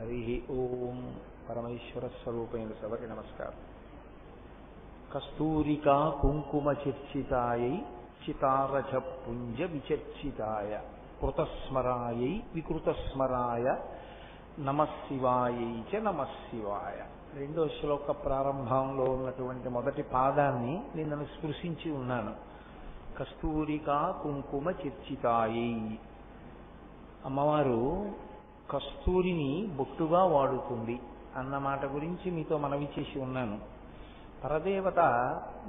హరి ఓం. పరమేశ్వర స్వరూపైన సభకి నమస్కారం. కస్తూరికా కుంకుమ చర్చితాయై చితారజ పుంజ విచర్చితాయ కృతస్మరాయై వికృతస్మరాయ నమశివాయై చ నమశివాయ. రెండో శ్లోక ప్రారంభంలో ఉన్నటువంటి మొదటి పాదాన్ని నేను స్పృశించి ఉన్నాను. కస్తూరికా కుంకుమ చర్చితాయై. అమ్మవారు కస్తూరిని బొట్టుగా వాడుతుంది అన్న మాట గురించి మీతో మనవి చేసి ఉన్నాను. పరదేవత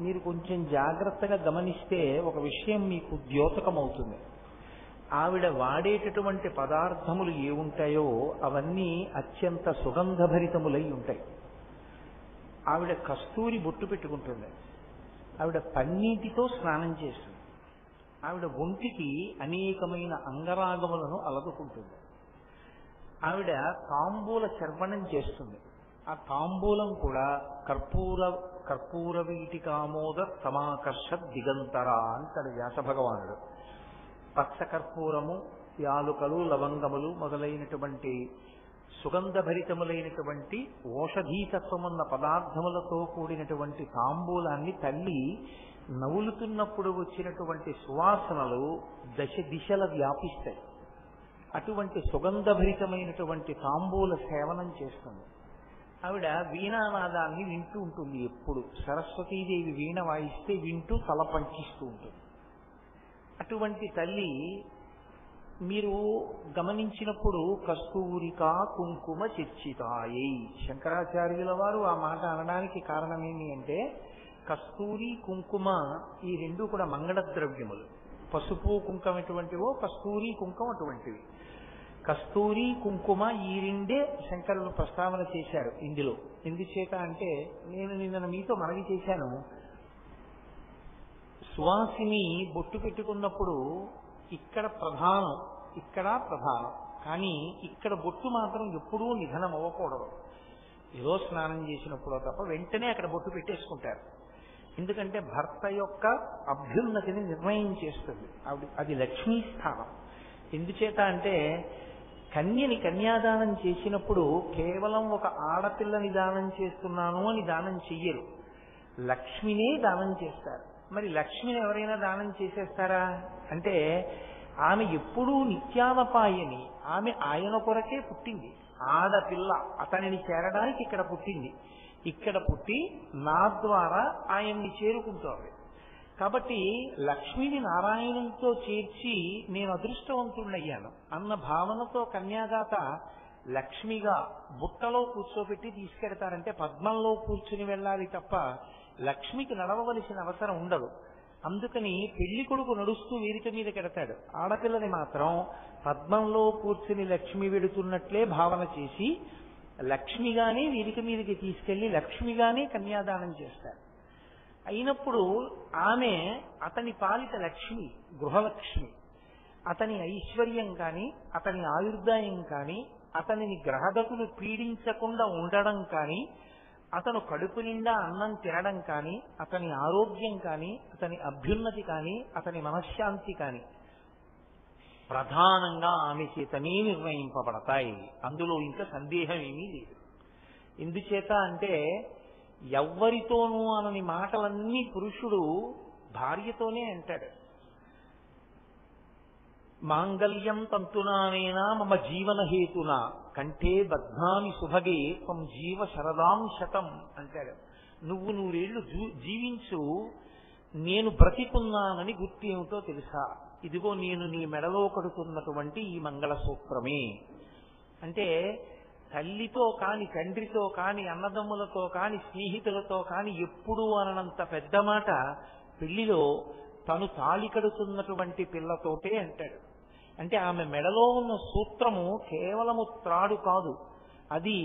మీరు కొంచెం జాగ్రత్తగా గమనిస్తే ఒక విషయం మీకు ద్యోతకమవుతుంది. ఆవిడ వాడేటటువంటి పదార్థములు ఏముంటాయో అవన్నీ అత్యంత సుగంధభరితములై ఉంటాయి. ఆవిడ కస్తూరి బొట్టు పెట్టుకుంటుంది. ఆవిడ పన్నీటితో స్నానం చేస్తుంది. ఆవిడ ఒంటికి అనేకమైన అంగరాగములను అలదుకుంటుంది. ఆవిడ తాంబూల చర్వణం చేస్తుంది. ఆ తాంబూలం కూడా కర్పూర వీటికామోద సమాకర్ష దిగంతరా అంటాడు వ్యాస భగవానుడు. పచ్చ కర్పూరము, యాలుకలు, లవంగములు మొదలైనటువంటి సుగంధభరితములైనటువంటి ఓషధీతత్వమున్న పదార్థములతో కూడినటువంటి తాంబూలాన్ని తల్లి నవ్వులుతున్నప్పుడు వచ్చినటువంటి సువాసనలు దశ దిశల వ్యాపిస్తాయి. అటువంటి సుగంధభరితమైనటువంటి తాంబూల సేవనం చేస్తుంది. ఆవిడ వీణానాదాన్ని వింటూ ఉంటుంది. ఎప్పుడు సరస్వతీదేవి వీణ వాయిస్తే వింటూ తల పంచిస్తూ ఉంటుంది. అటువంటి తల్లి మీరు గమనించినప్పుడు కస్తూరికా కుంకుమ చర్చితాయై. శంకరాచార్యుల వారు ఆ మాట అనడానికి కారణమేమి అంటే కస్తూరి కుంకుమ ఈ రెండు కూడా మంగళ ద్రవ్యములు. పసుపు కుంకుమ ఎటువంటివో కస్తూరి కుంకుమ అటువంటివి. కస్తూరి కుంకుమ ఈ రెండే శంకరులు ప్రస్తావన చేశారు ఇందులో. ఎందుచేత అంటే నేను నిన్న మీతో మనవి చేశాను, సువాసిని బొట్టు పెట్టుకున్నప్పుడు ఇక్కడ ప్రధానం, ఇక్కడ ప్రధానం, కానీ ఇక్కడ బొట్టు మాత్రం ఎప్పుడూ నిధనం అవ్వకూడదు. ఏదో స్నానం చేసినప్పుడో తప్ప వెంటనే అక్కడ బొట్టు పెట్టేసుకుంటారు. ఎందుకంటే భర్త యొక్క అభ్యున్నతిని నిర్ణయం చేస్తుంది. అది లక్ష్మీ స్థానం. ఎందుచేత అంటే కన్యని కన్యాదానం చేసినప్పుడు కేవలం ఒక ఆడపిల్లని దానం చేస్తున్నాను అని దానం చెయ్యరు, లక్ష్మినే దానం చేస్తారు. మరి లక్ష్మిని ఎవరైనా దానం చేసేస్తారా అంటే ఆమె ఎప్పుడూ నిత్యానపాయని. ఆమె ఆయన కొరకే పుట్టింది. ఆడపిల్ల అతనిని చేరడానికి ఇక్కడ పుట్టింది. ఇక్కడ పుట్టి నా ద్వారా ఆయన్ని చేరుకుంటోంది. కాబట్టి లక్ష్మిని నారాయణునితో చేర్చి నేను అదృష్టవంతుడయ్యాను అన్న భావనతో కన్యాదాత లక్ష్మిగా బుట్టలో కూర్చోబెట్టి తీసుకెడతారంటే పద్మంలో కూర్చుని వెళ్ళాలి తప్ప లక్ష్మికి నడవవలసిన అవసరం ఉండదు. అందుకని పెళ్లి కొడుకు నడుస్తూ వేదిక మీద కెడతాడు. ఆడపిల్లని మాత్రం పద్మంలో కూర్చుని లక్ష్మి వెడుతున్నట్లే భావన చేసి లక్ష్మిగానే వేదిక మీదకి తీసుకెళ్లి లక్ష్మిగానే కన్యాదానం చేస్తారు. అయినప్పుడు ఆమె అతని పాలిట లక్ష్మి, గృహలక్ష్మి. అతని ఐశ్వర్యం కానీ అతని ఆయుర్దాయం కానీ అతనిని గ్రహగతులు పీడించకుండా ఉండడం కానీ అతను కడుపు నిండా అన్నం తినడం కానీ అతని ఆరోగ్యం కానీ అతని అభ్యున్నతి కానీ అతని మనశ్శాంతి కానీ ప్రధానంగా ఆమె చేతనే నిర్ణయింపబడతాయి. అందులో ఇంకా సందేహం ఏమీ లేదు. ఎందుచేత అంటే ఎవ్వరితోనూ అనని మాటలన్నీ పురుషుడు భార్యతోనే అంటాడు. మాంగళ్యం తంతునానేనా మమ జీవన హేతునా కంఠే బధ్నామి సుభగే త్వం జీవ శరదాం శతం అంటాడు. నువ్వు నూరేళ్లు జీవించు, నేను బ్రతికున్నానని గుర్తు ఏమిటో తెలుసా? ఇదిగో నేను నీ మెడలో కడుతున్నటువంటి ఈ మంగళసూత్రమే. అంటే తల్లితో కాని, తండ్రితో కాని, అన్నదమ్ములతో కాని, స్నేహితులతో కాని ఎప్పుడూ అననంత పెద్ద మాట పెళ్లిలో తను తాళి కడుతున్నటువంటి పిల్లతోటే అంటాడు. అంటే ఆమె మెడలో ఉన్న సూత్రము కేవలము త్రాడు కాదు, అది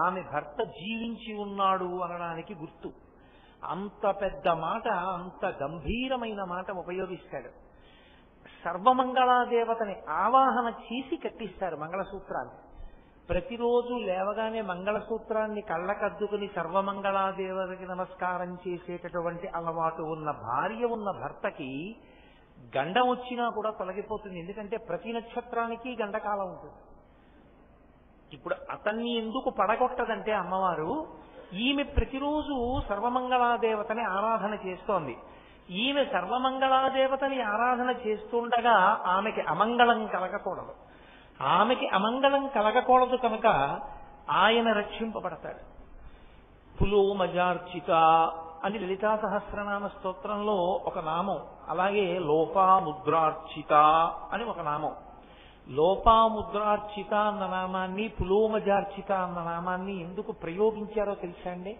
ఆమె భర్త జీవించి ఉన్నాడు అనడానికి గుర్తు. అంత పెద్ద మాట, అంత గంభీరమైన మాట ఉపయోగిస్తాడు. సర్వమంగళాదేవతని ఆవాహన చేసి కట్టిస్తారు మంగళసూత్రాన్ని. ప్రతిరోజు లేవగానే మంగళసూత్రాన్ని కళ్ళకద్దుకుని సర్వమంగళాదేవతకి నమస్కారం చేసేటటువంటి అలవాటు ఉన్న భార్య ఉన్న భర్తకి గండం వచ్చినా కూడా తొలగిపోతుంది. ఎందుకంటే ప్రతి నక్షత్రానికి గండకాలం ఉంటుంది. ఇప్పుడు అతన్ని ఎందుకు పడగొట్టదంటే అమ్మవారు, ఈమె ప్రతిరోజు సర్వమంగళాదేవతని ఆరాధన చేస్తోంది. ఈమె సర్వమంగళాదేవతని ఆరాధన చేస్తుండగా ఆమెకి అమంగళం కలగకూడదు. ఆమెకి అమంగళం కలగకూడదు కనుక ఆయన రక్షింపబడతాడు. పులోమజార్చిత అని లలితా సహస్రనామ స్తోత్రంలో ఒక నామం, అలాగే లోపాముద్రార్చిత అని ఒక నామం. లోపాముద్రార్చిత అన్న నామాన్ని, పులోమజార్చిత అన్న నామాన్ని ఎందుకు ప్రయోగించారో తెలుసా అండి?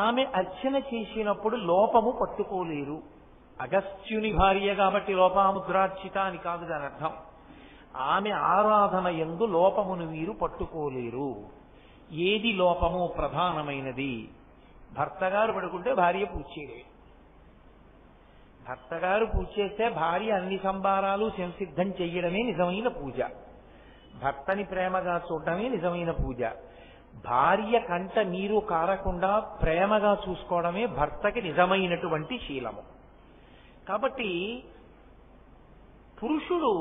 ఆమె అర్చన చేసినప్పుడు లోపము పట్టుకోలేరు. అగస్త్యుని భార్య కాబట్టి లోపాముద్రార్చిత అని కాదు దాని అర్థం. ఆమె ఆరాధన యందు లోపమును మీరు పట్టుకోలేరు. ఏది లోపము? ప్రధానమైనది. భర్తగారు పడుకుంటే భార్య పూజ చేయలేదు. భర్తగారు పూజ చేస్తే భార్య అన్ని సంబారాలు సంసిద్ధం చెయ్యడమే నిజమైన పూజ. భర్తని ప్రేమగా చూడటమే నిజమైన పూజ. భార్య కంట నీరు కారకుండా ప్రేమగా చూసుకోవడమే భర్తకి నిజమైనటువంటి శీలము. కాబట్టి పురుషుడు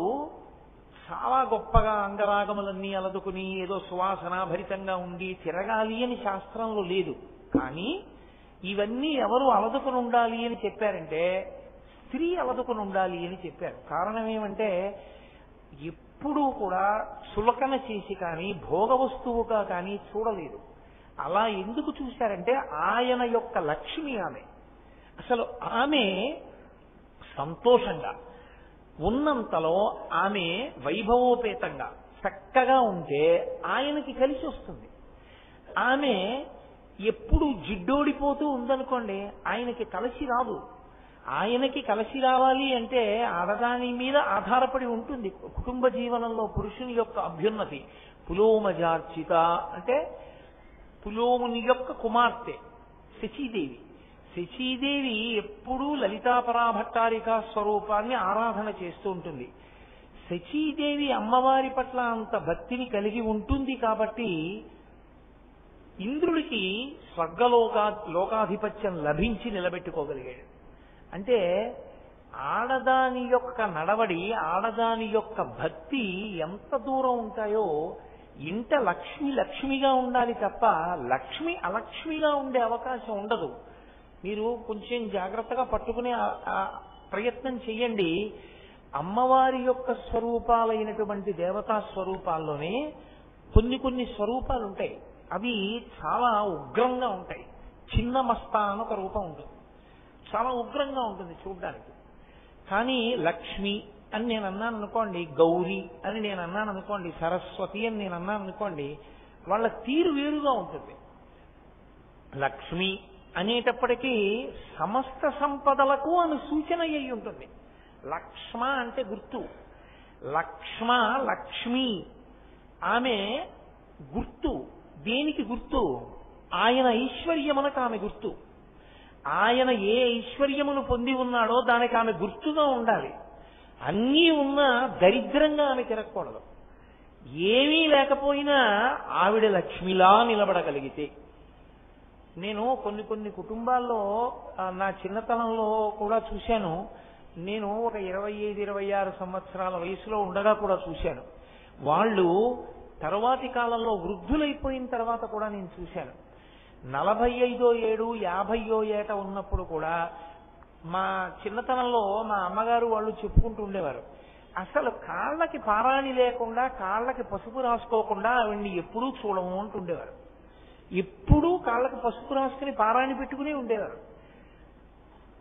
చాలా గొప్పగా అంగరాగములన్నీ అలదుకుని ఏదో సువాసనాభరితంగా ఉండి తిరగాలి అని శాస్త్రంలో లేదు. కానీ ఇవన్నీ ఎవరు అలదుకుని ఉండాలి అని చెప్పారంటే స్త్రీ అలదుకుని ఉండాలి అని చెప్పారు. కారణం ఏమంటే ఎప్పుడూ కూడా చులకన చేసి కానీ భోగ వస్తువుగా కానీ చూడలేదు. అలా ఎందుకు చూశారంటే ఆయన యొక్క లక్ష్మి ఆమె. అసలు ఆమె సంతోషంగా ఉన్నంతలో ఆమె వైభవోపేతంగా చక్కగా ఉంటే ఆయనకి కలిసి వస్తుంది. ఆమె ఎప్పుడు జిడ్డోడిపోతూ ఉందనుకోండి ఆయనకి కలిసి రాదు. ఆయనకి కలిసి రావాలి అంటే ఆడదాని మీద ఆధారపడి ఉంటుంది కుటుంబ జీవనంలో పురుషుని యొక్క అభ్యున్నతి. పులోమజార్చిత అంటే పులోముని యొక్క కుమార్తె శచీదేవి. శచీదేవి ఎప్పుడూ లలితాపరాభట్టారికా స్వరూపాన్ని ఆరాధన చేస్తూ ఉంటుంది. శచీదేవి అమ్మవారి పట్ల అంత భక్తిని ఉంటుంది కాబట్టి ఇంద్రుడికి లోకాధిపత్యం లభించి నిలబెట్టుకోగలిగాడు. అంటే ఆడదాని యొక్క నడవడి, ఆడదాని యొక్క భక్తి ఎంత దూరం ఉంటాయో, ఇంట లక్ష్మిగా ఉండాలి తప్ప లక్ష్మి అలక్ష్మిగా ఉండే అవకాశం ఉండదు. మీరు కొంచెం జాగ్రత్తగా పట్టుకునే ప్రయత్నం చెయ్యండి. అమ్మవారి యొక్క స్వరూపాలైనటువంటి దేవతా స్వరూపాల్లోనే కొన్ని స్వరూపాలు ఉంటాయి. అవి చాలా ఉగ్రంగా ఉంటాయి. చిన్న మస్తా అని ఒక రూపం ఉంటుంది, చాలా ఉగ్రంగా ఉంటుంది చూడ్డానికి. కానీ లక్ష్మి అని నేను అన్నాను అనుకోండి, గౌరీ అని నేను అన్నాను అనుకోండి, సరస్వతి అని నేను అన్నాను అనుకోండి, వాళ్ళ తీరు వేరుగా ఉంటుంది. లక్ష్మి అనేటప్పటికీ సమస్త సంపదలకు ఆమె సూచన అయి ఉంటుంది. లక్ష్మ అంటే గుర్తు. లక్ష్మి ఆమె గుర్తు. దేనికి గుర్తు? ఆయన ఐశ్వర్యమునకు ఆమె గుర్తు. ఆయన ఏ ఐశ్వర్యమును పొంది ఉన్నాడో దానికి ఆమె గుర్తుగా ఉండాలి. అన్నీ ఉన్నా దరిద్రంగా ఆమె తిరగకూడదు. ఏమీ లేకపోయినా ఆవిడ లక్ష్మిలా నిలబడగలిగితే. నేను కొన్ని కుటుంబాల్లో నా చిన్నతనంలో కూడా చూశాను. నేను ఒక 25-26 సంవత్సరాల వయసులో ఉండగా కూడా చూశాను. వాళ్ళు తరువాతి కాలంలో వృద్ధులైపోయిన తర్వాత కూడా నేను చూశాను. 45వ ఏడు 50వ ఏట ఉన్నప్పుడు కూడా మా చిన్నతనంలో మా అమ్మగారు వాళ్ళు చెప్పుకుంటూ ఉండేవారు, అసలు కాళ్ళకి పారాణి లేకుండా కాళ్ళకి పసుపు రాసుకోకుండా ఆవిడ్ని ఎప్పుడూ చూడము అంటుండేవారు. ఎప్పుడూ కాళ్ళకి పసుపు రాసుకుని పారాణి పెట్టుకుని ఉండేవారు.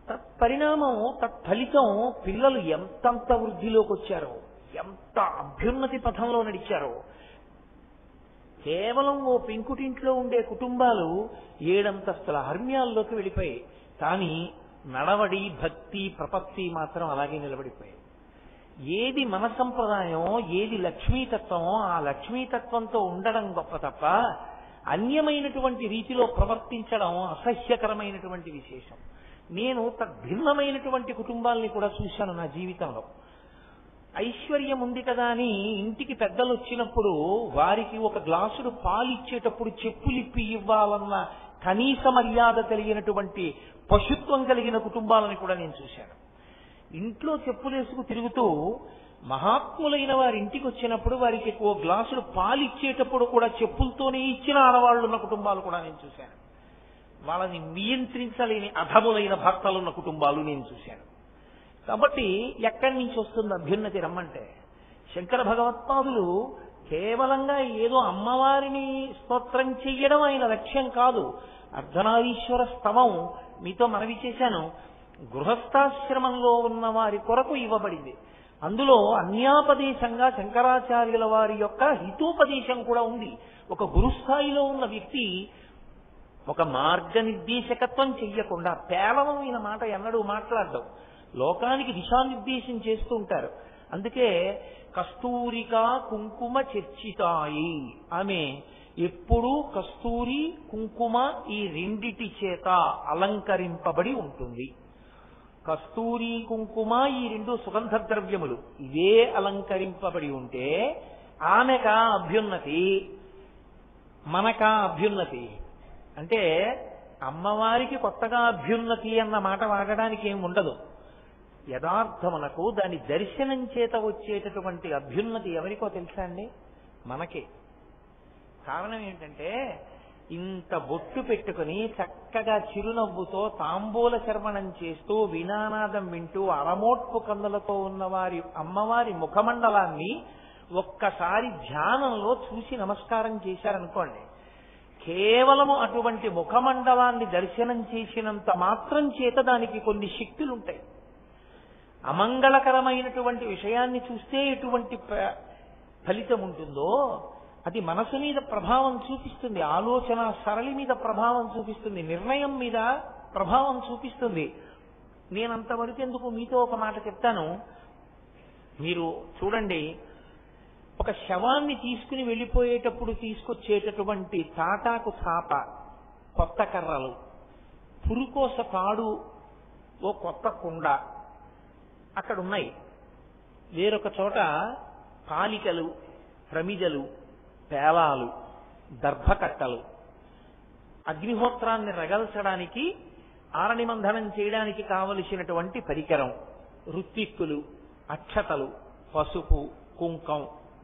తత్పరిణామం, తత్ఫలితం పిల్లలు ఎంతంత వృద్ధిలోకి వచ్చారో, ఎంత అభ్యున్నతి పథంలో నడిచారో. కేవలం ఓ పెంకుటింట్లో ఉండే కుటుంబాలు 7 అంతస్తుల హర్మ్యాల్లోకి వెళ్ళిపోయాయి. కానీ నడవడి, భక్తి, ప్రపత్తి మాత్రం అలాగే నిలబడిపోయాయి. ఏది మన సంప్రదాయం, ఏది లక్ష్మీతత్వమో ఆ లక్ష్మీతత్వంతో ఉండడం గొప్ప తప్ప అన్యమైనటువంటి రీతిలో ప్రవర్తించడం అసహ్యకరమైనటువంటి విశేషం. నేను తద్భిన్నమైనటువంటి కుటుంబాలని కూడా చూశాను నా జీవితంలో. ఐశ్వర్యం ఉంది కదా అని ఇంటికి పెద్దలు వచ్చినప్పుడు వారికి ఒక గ్లాసుడు పాలు ఇచ్చేటప్పుడు చెప్పులిప్పి ఇవ్వాలన్న కనీస మర్యాద కలిగినటువంటి పశుత్వం కలిగిన కుటుంబాలని కూడా నేను చూశాను. ఇంట్లో చెప్పులేసుకు తిరుగుతూ మహాత్ములైన వారి ఇంటికి వచ్చినప్పుడు వారికి ఓ గ్లాసులు పాలు ఇచ్చేటప్పుడు కూడా చెప్పులతోనే ఇచ్చిన ఆడవాళ్ళు ఉన్న కుటుంబాలు కూడా నేను చూశాను. వాళ్ళని నియంత్రించలేని అధములైన భర్తలున్న కుటుంబాలు నేను చూశాను. కాబట్టి ఎక్కడి నుంచి వస్తుంది అభ్యున్నతి రమ్మంటే? శంకర భగవత్పాదులు కేవలంగా ఏదో అమ్మవారిని స్తోత్రం చెయ్యడం ఆయన లక్ష్యం కాదు. అర్ధనారీశ్వర స్తవం మీతో మనవి చేశాను, గృహస్థాశ్రమంలో ఉన్న వారి కొరకు ఇవ్వబడింది. అందులో అన్యాపదేశంగా శంకరాచార్యుల వారి యొక్క హితోపదేశం కూడా ఉంది. ఒక గురుస్థాయిలో ఉన్న వ్యక్తి ఒక మార్గనిర్దేశకత్వం చెయ్యకుండా పేలవమైన మాట ఎన్నడూ మాట్లాడడం, లోకానికి దిశానిర్దేశం చేస్తూ ఉంటారు. అందుకే కస్తూరిక కుంకుమ చర్చితాయి, ఆమె ఎప్పుడూ కస్తూరి కుంకుమ ఈ రెండిటి చేత అలంకరింపబడి ఉంటుంది. కస్తూరి కుంకుమ ఈ రెండు సుగంధ ద్రవ్యములు, ఇవే అలంకరింపబడి ఉంటే ఆమెకా అభ్యున్నతి, మనకా అభ్యున్నతి. అంటే అమ్మవారికి కొత్తగా అభ్యున్నతి అన్న మాట వాడడానికి ఏమి ఉండదు. యథార్థమునకు దాని దర్శనం చేత వచ్చేటటువంటి అభ్యున్నతి ఎవరికో తెలుసా అండి? మనకే. కారణం ఏంటంటే ఇంత బొట్టు పెట్టుకుని చక్కగా చిరునవ్వుతో తాంబూల చర్మణం చేస్తూ వినానాదం వింటూ అరమోట్పు కన్నులతో ఉన్నవారి అమ్మవారి ముఖమండలాన్ని ఒక్కసారి ధ్యానంలో చూసి నమస్కారం చేశారనుకోండి, కేవలము అటువంటి ముఖమండలాన్ని దర్శనం చేసినంత మాత్రం చేత దానికి కొన్ని శక్తులుంటాయి. అమంగళకరమైనటువంటి విషయాన్ని చూస్తే ఎటువంటి ఫలితం ఉంటుందో అది మనసు మీద ప్రభావం చూపిస్తుంది, ఆలోచన సరళి మీద ప్రభావం చూపిస్తుంది, నిర్ణయం మీద ప్రభావం చూపిస్తుంది. నేనంతవరకు ఎందుకు మీతో ఒక మాట చెప్తాను. మీరు చూడండి, ఒక శవాన్ని తీసుకుని వెళ్ళిపోయేటప్పుడు తీసుకొచ్చేటటువంటి తాటాకు చాప, కొత్త కర్రలు, పురుకోస తాడు, ఓ కొత్త కుండ అక్కడ ఉన్నాయి. వేరొక చోట పాలికలు, ప్రమిదలు, పేలాలు, దర్భకట్టలు, అగ్నిహోత్రాన్ని రగల్చడానికి ఆరణిమంధనం చేయడానికి కావలసినటువంటి పరికరం, రుత్విక్కులు, అక్షతలు, పసుపు, కుంకం,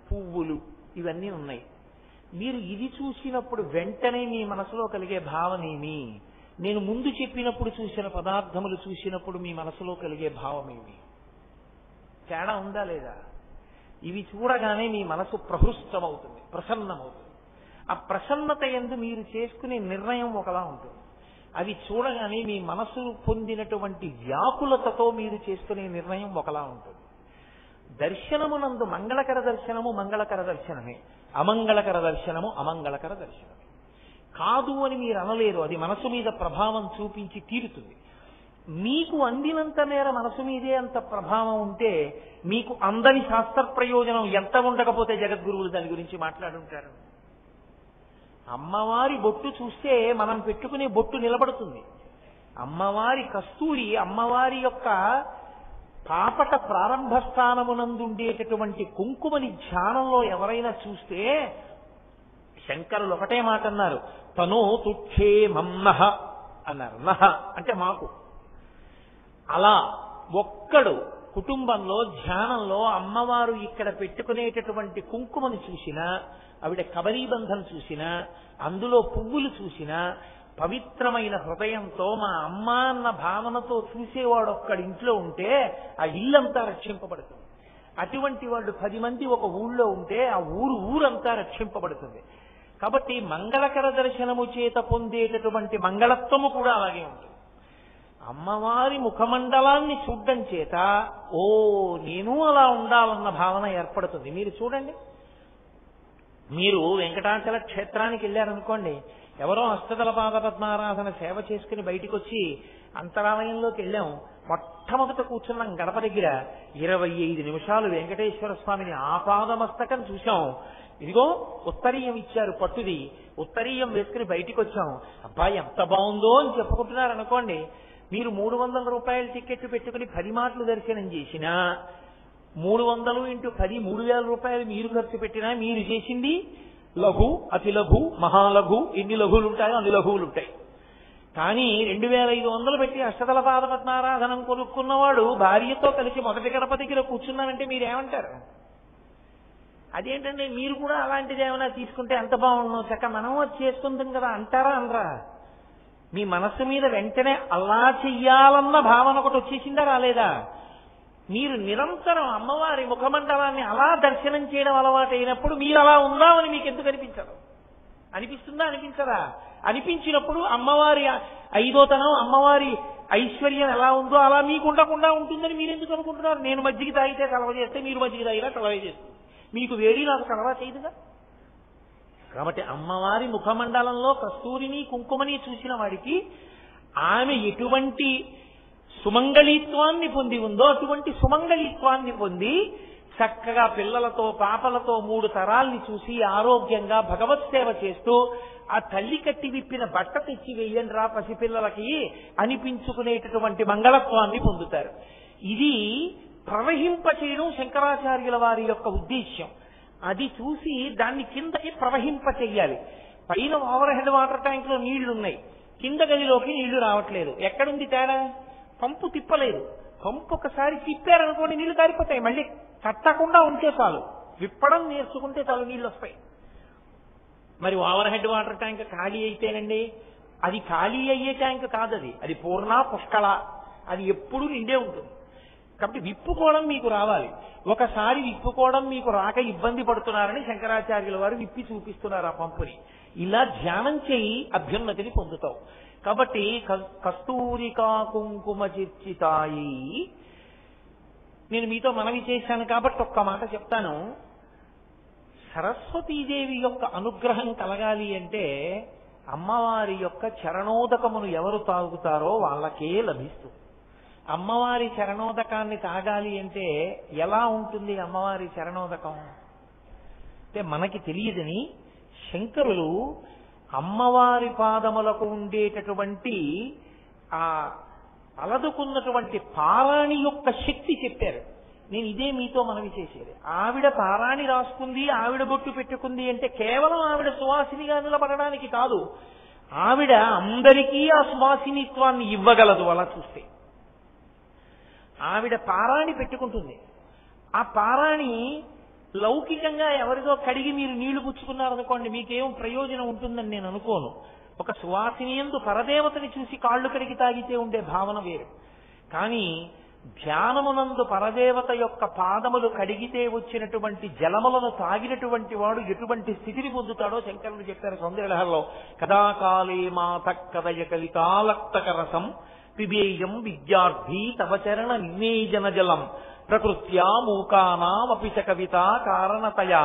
పువ్వులు, ఇవన్నీ ఉన్నాయి. మీరు ఇది చూసినప్పుడు వెంటనే మీ మనసులో కలిగే భావనేమి? నేను ముందు చెప్పినప్పుడు చూసిన పదార్థములు చూసినప్పుడు మీ మనసులో కలిగే భావమేమి? తేడా ఉందా లేదా? ఇవి చూడగానే మీ మనసు ప్రహృష్టమవుతుంది, ప్రసన్నమవుతుంది. ఆ ప్రసన్నత యందు మీరు చేసుకునే నిర్ణయం ఒకలా ఉంటుంది. అవి చూడగానే మీ మనసు పొందినటువంటి వ్యాకులతతో మీరు చేసుకునే నిర్ణయం ఒకలా ఉంటుంది. దర్శనమునందు మంగళకర దర్శనము మంగళకర దర్శనమే, అమంగళకర దర్శనము అమంగళకర దర్శనమే. కాదు అని మీరు అనలేరు, అది మనసు మీద ప్రభావం చూపించి తీరుతుంది. మీకు అందినంత మేర మనసు మీదే అంత ప్రభావం ఉంటే మీకు అందని శాస్త్ర ప్రయోజనం ఎంత ఉండకపోతే జగద్గురువులు దాని గురించి మాట్లాడుంటారు. అమ్మవారి బొట్టు చూస్తే మనం పెట్టుకునే బొట్టు నిలబడుతుంది. అమ్మవారి కస్తూరి, అమ్మవారి యొక్క పాపట ప్రారంభ స్థానమునందుండేటటువంటి కుంకుమని ధ్యానంలో ఎవరైనా చూస్తే శంకరులు ఒకటే మాట అన్నారు, తనో తుక్షేమం నః అన్నారు. నః అంటే మాకు. అలా ఒక్కడు కుటుంబంలో ధ్యానంలో అమ్మవారు ఇక్కడ పెట్టుకునేటటువంటి కుంకుమని చూసినా, ఆవిడ కబరీబంధం చూసినా, అందులో పువ్వులు చూసినా, పవిత్రమైన హృదయంతో మా అమ్మ అన్న భావనతో చూసేవాడు ఒక్కడి ఇంట్లో ఉంటే ఆ ఇల్లంతా రక్షింపబడుతుంది. అటువంటి వాళ్ళు 10 మంది ఒక ఊళ్ళో ఉంటే ఆ ఊరంతా రక్షింపబడుతుంది. కాబట్టి మంగళకర దర్శనము చేత పొందేటటువంటి మంగళత్వము కూడా అలాగే ఉంటుంది. అమ్మవారి ముఖమండలాన్ని చూడ్డం చేత ఓ నేను అలా ఉండాలన్న భావన ఏర్పడుతుంది. మీరు చూడండి, మీరు వెంకటాచల క్షేత్రానికి వెళ్ళారనుకోండి, ఎవరో అష్టదళ పాద పద్మారాధన సేవ చేసుకుని బయటికి వచ్చి అంతరాలయంలోకి వెళ్ళాం, మొట్టమొదట కూర్చున్నాం గడప దగ్గర 25 నిమిషాలు వెంకటేశ్వర స్వామిని ఆపాదమస్తకం చూశాం. ఇదిగో ఉత్తరీయం ఇచ్చారు పట్టుది, ఉత్తరీయం వేసుకుని బయటికి వచ్చాం. అబ్బాయి ఎంత బాగుందో అని చెప్పుకుంటున్నారు అనుకోండి. మీరు 300 రూపాయల టికెట్ పెట్టుకుని 10 మాటలు దర్శనం చేసినా 300 × 10 3000 రూపాయలు మీరు ఖర్చు పెట్టినా మీరు చేసింది లఘు, అతి లఘు, మహాలఘు, ఎన్ని లఘువులు ఉంటాయో అన్ని లఘువులు ఉంటాయి. కానీ 2500 పెట్టి అష్టదళ పాదపద్మారాధనం కొనుక్కున్నవాడు భార్యతో కలిసి మొదటి గడప దగ్గర కూర్చున్నానంటే మీరేమంటారు? అదేంటంటే మీరు కూడా అలాంటిది ఏమైనా తీసుకుంటే ఎంత బాగుండు, చక్క మనం అది చేసుకుంటాం కదా అంటారా అనరా? మీ మనస్సు మీద వెంటనే అలా చెయ్యాలన్న భావన ఒకటి వచ్చేసిందా రాలేదా? మీరు నిరంతరం అమ్మవారి ముఖమండలాన్ని అలా దర్శనం చేయడం అలవాటు అయినప్పుడు మీరు అలా ఉందామని మీకు ఎందుకు అనిపించదు? అనిపిస్తుందా అనిపించదా? అనిపించినప్పుడు అమ్మవారి ఐదోతనం, అమ్మవారి ఐశ్వర్యం ఎలా ఉందో అలా మీకు ఉండకుండా ఉంటుందని మీరు ఎందుకు అనుకుంటున్నారు? నేను మజ్జిగ తాగితే కలవ చేస్తే మీరు మజ్జిగ తాగినా కలవ చేస్తుంది, మీకు వేడి నాకు కలవ చేయదుగా. కాబట్టి అమ్మవారి ముఖమండలంలో కస్తూరిని కుంకుమని చూసిన వాడికి ఆమె ఎటువంటి సుమంగళిత్వాన్ని పొంది ఉందో అటువంటి సుమంగళిత్వాన్ని పొంది చక్కగా పిల్లలతో పాపలతో 3 తరాల్ని చూసి ఆరోగ్యంగా భగవత్ సేవ చేస్తూ ఆ తల్లి కట్టి విప్పిన బట్ట తెచ్చి వెయ్యండ్రా పసిపిల్లలకి అనిపించుకునేటటువంటి మంగళత్వాన్ని పొందుతారు. ఇది ప్రవహింపచేయడం శంకరాచార్యుల వారి యొక్క ఉద్దేశ్యం. అది చూసి దాన్ని కిందకి ప్రవహింపచేయాలి. పైన ఓవర్ హెడ్ వాటర్ ట్యాంక్ లో నీళ్లున్నాయి, కింద గదిలోకి నీళ్లు రావట్లేదు. ఎక్కడుంది తేడా? పంపు తిప్పలేదు. పంపు ఒకసారి తిప్పారనుకోండి నీళ్లు కారిపోతాయి. మళ్ళీ కట్టకుండా ఉంటే చాలు, విప్పడం నేర్చుకుంటే చాలు నీళ్లు వస్తాయి. మరి ఓవర్ హెడ్ వాటర్ ట్యాంక్ ఖాళీ అయితేనండి, అది ఖాళీ అయ్యే ట్యాంక్ కాదది, అది పూర్ణ పుష్కళ, అది ఎప్పుడూ నిండే ఉంటుంది. కాబట్టి విప్పుకోవడం మీకు రావాలి. ఒకసారి విప్పుకోవడం మీకు రాక ఇబ్బంది పడుతున్నారని శంకరాచార్యుల వారు విప్పి చూపిస్తున్నారు ఆ పంపుని. ఇలా ధ్యానం చేయి అభ్యున్నతిని పొందుతావు. కాబట్టి కస్తూరికా కుంకుమ చిర్చితాయి. నేను మీతో మనవి చేశాను కాబట్టి ఒక్క మాట చెప్తాను. సరస్వతీదేవి యొక్క అనుగ్రహం కలగాలి అంటే అమ్మవారి యొక్క చరణోదకమును ఎవరు తాగుతారో వాళ్ళకే లభిస్తుంది. అమ్మవారి చరణోదకాన్ని తాగాలి అంటే ఎలా ఉంటుంది అమ్మవారి చరణోదకం అంటే మనకి తెలియదని శంకరులు అమ్మవారి పాదములకు ఉండేటటువంటి ఆ అలదుకున్నటువంటి పారాణి యొక్క శక్తి చెప్పారు. నేను ఇదే మీతో మనవి చేసేది. ఆవిడ పారాణి రాసుకుంది, ఆవిడ బొట్టు పెట్టుకుంది అంటే కేవలం ఆవిడ సువాసినిగా నిలబడడానికి కాదు, ఆవిడ అందరికీ ఆ సువాసినిత్వాన్ని ఇవ్వగలదు. అలా చూస్తే ఆవిడ పారాణి పెట్టుకుంటుంది. ఆ పారాణి లౌకికంగా ఎవరిదో కడిగి మీరు నీళ్లు పుచ్చుకున్నారనుకోండి, మీకేం ప్రయోజనం ఉంటుందని నేను అనుకోను. ఒక సువాసిని యందు పరదేవతని చూసి కాళ్ళు కడిగి తాగితే ఉండే భావన వేరు. కానీ ధ్యానమునందు పరదేవత యొక్క పాదములు కడిగితే వచ్చినటువంటి జలములను తాగినటువంటి వాడు ఎటువంటి స్థితిని పొందుతాడో శంకరులు చెప్పారు సౌందర్యలహరిలో. కదాకాలే మాత కదయ కలితాలక్తక రసం పిబేయం విద్యార్థి తవ చరణ నివేజన జలం ప్రకృత్యా మూకానామపి చ కవిత కారణతయా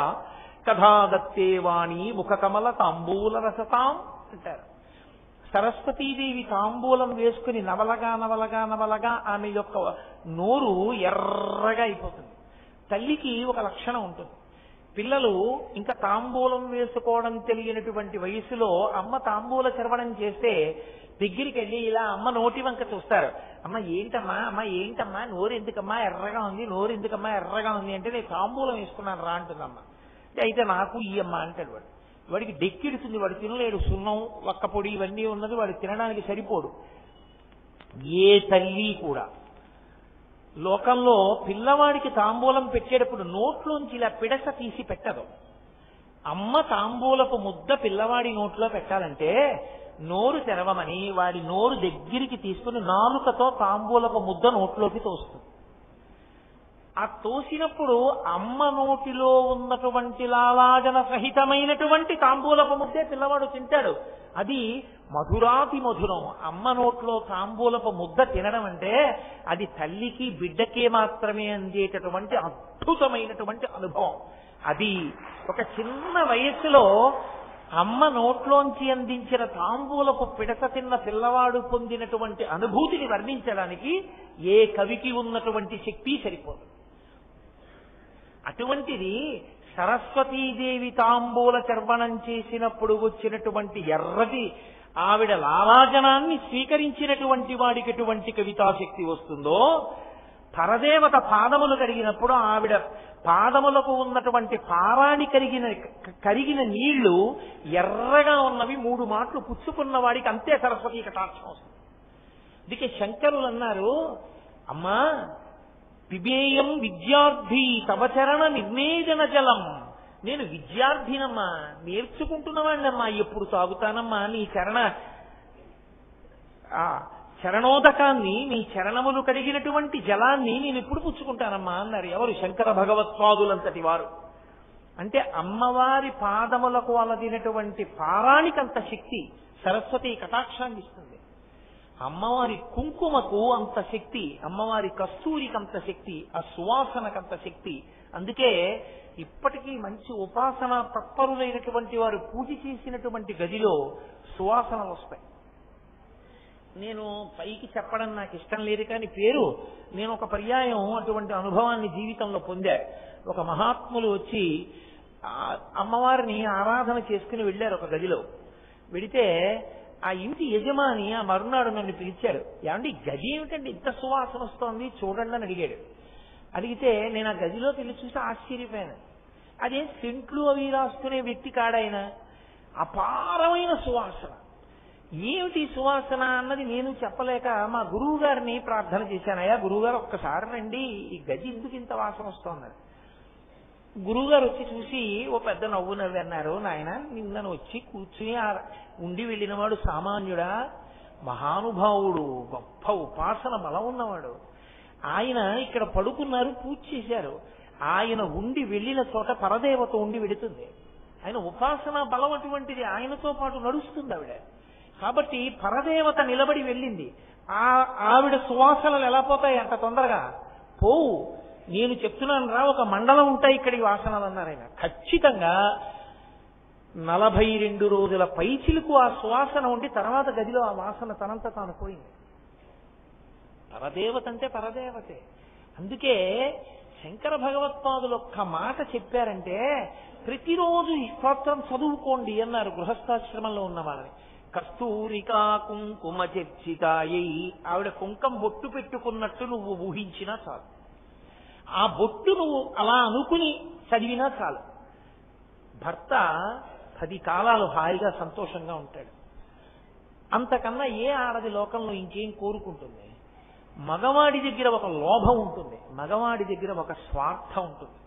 కథాదత్తే వాణి ముఖకమల తాంబూల రసతాం అంటారు. సరస్వతీదేవి తాంబూలం వేసుకుని నవలగా నవలగా నవలగా ఆమె యొక్క నోరు ఎర్రగా అయిపోతుంది. తల్లికి ఒక లక్షణం ఉంటుంది. పిల్లలు ఇంకా తాంబూలం వేసుకోవడం తెలియనటువంటి వయసులో అమ్మ తాంబూల చర్వణం చేస్తే దగ్గరికి వెళ్ళి ఇలా అమ్మ నోటి వంక చూస్తారు. అమ్మ ఏంటమ్మా, అమ్మ ఏంటమ్మా, నోరు ఎందుకమ్మా ఎర్రగా ఉంది, నోరు ఎందుకమ్మా ఎర్రగా ఉంది అంటే నేను తాంబూలం వేసుకున్నాను రా అంటుందమ్మ. అయితే నాకు ఈ అమ్మ అంటాడు వాడు. వాడికి డెక్కిడుతుంది, వాడు తినలేడు. సున్నం వక్కపొడి ఇవన్నీ ఉన్నది, వాడు తినడానికి సరిపోడు. ఏ తల్లి కూడా లోకంలో పిల్లవాడికి తాంబూలం పెట్టేటప్పుడు నోట్లోంచి ఇలా పిడస తీసి పెట్టదు. అమ్మ తాంబూలపు ముద్ద పిల్లవాడి నోట్లో పెట్టాలంటే నోరు తెరవమని వాడి నోరు దగ్గరికి తీసుకుని నాలుకతో తాంబూలపు ముద్ద నోట్లోకి తోస్తుంది. ఆ తోసినప్పుడు అమ్మ నోటిలో ఉన్నటువంటి లాలాజన సహితమైనటువంటి తాంబూలపు ముద్దే పిల్లవాడు తింటాడు. అది మధురాతి మధురం. అమ్మ నోట్లో తాంబూలపు ముద్ద తినడం అంటే అది తల్లికి బిడ్డకే మాత్రమే అందేటటువంటి అద్భుతమైనటువంటి అనుభవం. అది ఒక చిన్న వయస్సులో అమ్మ నోట్లోంచి అందించిన తాంబూలపు పిడక తిన్న పిల్లవాడు పొందినటువంటి అనుభూతిని వర్ణించడానికి ఏ కవికి ఉన్నటువంటి శక్తి సరిపోదు. అటువంటిది సరస్వతీదేవి తాంబూల చర్వణం చేసినప్పుడు వచ్చినటువంటి ఎర్రటి ఆవిడ లాలాజనాన్ని స్వీకరించినటువంటి వాడికి ఎటువంటి కవితాశక్తి వస్తుందో పరదేవత పాదములు కడిగినప్పుడు ఆవిడ పాదములకు ఉన్నటువంటి పారాణి కరిగిన నీళ్లు ఎర్రగా ఉన్నవి 3 మాటలు పుచ్చుకున్న వాడికి అంతే సరస్వతీ కటాక్షం వస్తుంది. అందుకే శంకరులు అన్నారు, అమ్మా పిబేయం విద్యార్థి తవచరణ నిర్ణేజన జలం. నేను విద్యార్థినమ్మా, నేర్చుకుంటున్నవాడినమ్మా, ఎప్పుడు తాగుతానమ్మా నీ చరణోదకాన్ని, నీ చరణములు కడిగినటువంటి జలాన్ని నేను ఎప్పుడు పుచ్చుకుంటానమ్మా అన్నారు. ఎవరు? శంకర భగవత్పాదులంతటి వారు. అంటే అమ్మవారి పాదములకు అలదినటువంటి పారాణికంత శక్తి సరస్వతి కటాక్షాన్ని ఇస్తుంది. అమ్మవారి కుంకుమకు అంత శక్తి, అమ్మవారి కస్తూరికంత శక్తి, ఆ సువాసనకంత శక్తి. అందుకే ఇప్పటికీ మంచి ఉపాసన తత్పరులైనటువంటి వారు పూజ చేసినటువంటి గదిలో సువాసనలు వస్తాయి. నేను పైకి చెప్పడం నాకు ఇష్టం లేదు, కానీ నేను ఒక పర్యాయం అటువంటి అనుభవాన్ని జీవితంలో పొందా. ఒక మహాత్ములు వచ్చి అమ్మవారిని ఆరాధన చేసుకుని వెళ్ళారు ఒక గదిలో. వెడితే ఆ ఇంటి యజమాని ఆ మరునాడు నన్ను పిలిచాడు. ఏమండి గది ఏమిటండి ఇంత సువాసన వస్తోంది చూడండి అని అడిగాడు. అడిగితే నేను ఆ గదిలోకి వెళ్ళి చూసి ఆశ్చర్యపోయాను. అదే సెంట్లు అవి రాసుకునే వ్యక్తి కాడాయన, అపారమైన సువాసన. ఏమిటి సువాసన అన్నది నేను చెప్పలేక మా గురువు గారిని ప్రార్థన చేశాను. అయ్యా గురువుగారు ఒక్కసారి రండి, ఈ గది ఎందుకు ఇంత వాసన వస్తోందని. గురువుగారు వచ్చి చూసి ఓ పెద్ద నవ్వు నవ్వి అన్నారు, నాయన నిన్నను వచ్చి కూర్చుని ఉండి వెళ్ళినవాడు సామాన్యుడా, మహానుభావుడు, గొప్ప ఉపాసన బలం ఉన్నవాడు. ఆయన ఇక్కడ పడుకున్నారు, పూజ చేశారు. ఆయన ఉండి వెళ్ళిన చోట పరదేవత ఉండి వెడుతుంది. ఆయన ఉపాసన బలం అటువంటిది, ఆయనతో పాటు నడుస్తుంది ఆవిడ. కాబట్టి పరదేవత నిలబడి వెళ్ళింది. ఆవిడ సువాసనలు ఎలా పోతాయి అంత తొందరగా? పోవు. నేను చెప్తున్నాను రా, ఒక మండలం ఉంటాయి ఇక్కడికి వాసనలు అన్నారు ఆయన. ఖచ్చితంగా 42 రోజుల పైచిలకు ఆ సువాసన ఉండి తర్వాత గదిలో ఆ వాసన తనంత తాను పోయింది. పరదేవత అంటే పరదేవతే. అందుకే శంకర భగవత్పాదులు ఒక్క మాట చెప్పారంటే ప్రతిరోజు ఈ స్తోత్రం చదువుకోండి అన్నారు గృహస్థాశ్రమంలో ఉన్న వాళ్ళని. కస్తూరికా కుంకుమ చర్చితాయై. ఆవిడ కుంకం బొట్టు పెట్టుకున్నట్టు నువ్వు ఊహించినా చాలు, ఆ బొట్టు నువ్వు అలా అనుకుని చదివినా చాలు. భర్త 10 కాలాలు హాయిగా సంతోషంగా ఉంటాడు. అంతకన్నా ఏ ఆడది లోకంలో ఇంకేం కోరుకుంటుంది? మగవాడి దగ్గర ఒక లోభం ఉంటుంది, మగవాడి దగ్గర ఒక స్వార్థం ఉంటుంది.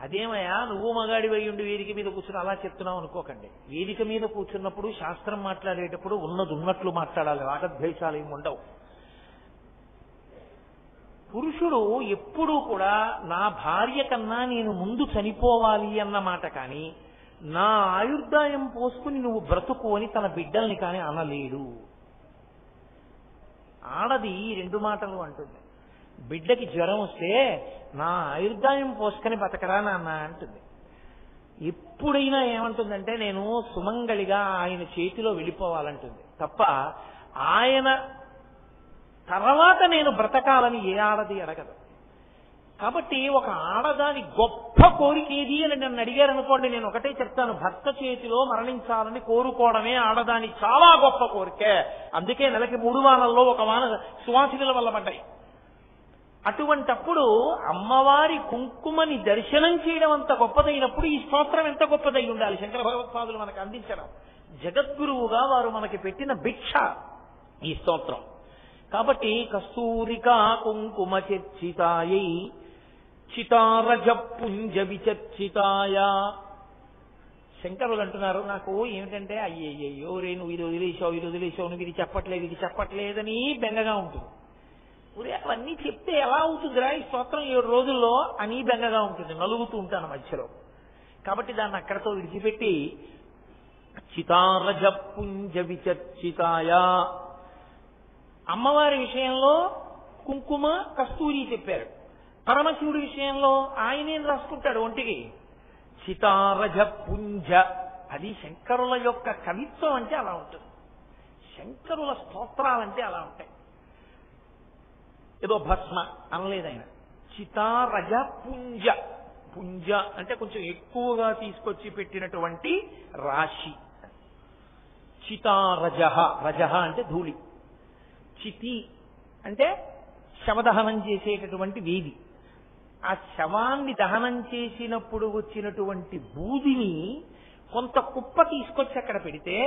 అదేమయ్యా నువ్వు మగాడి వై ఉండి వేదిక మీద కూర్చుని అలా చెప్తున్నావు అనుకోకండి. వేదిక మీద కూర్చున్నప్పుడు శాస్త్రం మాట్లాడేటప్పుడు ఉన్నది ఉన్నట్లు మాట్లాడాలి, రాగద్వేషాలు ఏమి ఉండవు. పురుషుడు ఎప్పుడూ కూడా నా భార్య కన్నా నేను ముందు చనిపోవాలి అన్న మాట కానీ, నా ఆయుర్దాయం పోసుకుని నువ్వు బ్రతుకు అని తన బిడ్డల్ని కానీ అనలేడు. ఆడది 2 మాటలు అంటుంది. బిడ్డకి జ్వరం వస్తే నా ఆయుర్దాయం పోసుకొని బతకరా నాన్న అంటుంది. ఎప్పుడైనా ఏమంటుందంటే నేను సుమంగళిగా ఆయన చేతిలో వెళ్ళిపోవాలంటుంది తప్ప ఆయన తర్వాత నేను బ్రతకాలని ఏ ఆడది అడగదు. కాబట్టి ఒక ఆడదాని గొప్ప కోరిక ఏది అని నన్ను అడిగారనుకోండి, నేను ఒకటే చెప్తాను, భర్త చేతిలో మరణించాలని కోరుకోవడమే ఆడదాని చాలా గొప్ప కోరికే. అందుకే నెలకి 3 వానల్లో 1 వాన సువాసినుల వల్ల పడ్డాయి. అటువంటప్పుడు అమ్మవారి కుంకుమని దర్శనం చేయడం అంత గొప్పదైనప్పుడు ఈ స్తోత్రం ఎంత గొప్పదై ఉండాలి. శంకర భగవత్పాదులు మనకు అందించడం, జగద్గురువుగా వారు మనకి పెట్టిన భిక్ష ఈ స్తోత్రం. కాబట్టి కస్తూరికా కుంకుమ చర్చితాయై చితారజ పుంజ విచర్చితాయ. శంకరులు అంటున్నారు, నాకు ఏమిటంటే అయ్యయ్యో రే నువ్వు ఇది వదిలేసావు నువ్వు ఇది చెప్పట్లేదని బెంగగా ఉంటుంది. ఊరే అవన్నీ చెప్తే ఎలా అవుతుందిరా ఈ స్తోత్రం 7 రోజుల్లో అని బెంగగా ఉంటుంది, నలుగుతూ ఉంటాను మధ్యలో. కాబట్టి దాన్ని అక్కడతో విడిచిపెట్టి చితారజ పుంజ విచర్చితాయ. అమ్మవారి విషయంలో కుంకుమ కస్తూరి చెప్పారు. పరమశివుడి విషయంలో ఆయనేం రాసుకుంటాడు ఒంటికి? చితారజ పుంజ. అది శంకరుల యొక్క కవిత్వం అంటే అలా ఉంటుంది, శంకరుల స్తోత్రాలంటే అలా ఉంటాయి. ఏదో భస్మ అనలేదు ఆయన. చితారజ పుంజ. పుంజ అంటే కొంచెం ఎక్కువగా తీసుకొచ్చి పెట్టినటువంటి రాశి. చితారజ, రజ అంటే ధూళి. చితి అంటే శవదహనం చేసేటటువంటి వేది. ఆ శవాన్ని దహనం చేసినప్పుడు వచ్చినటువంటి బూదిని కొంత కుప్ప తీసుకొచ్చి అక్కడ పెడితే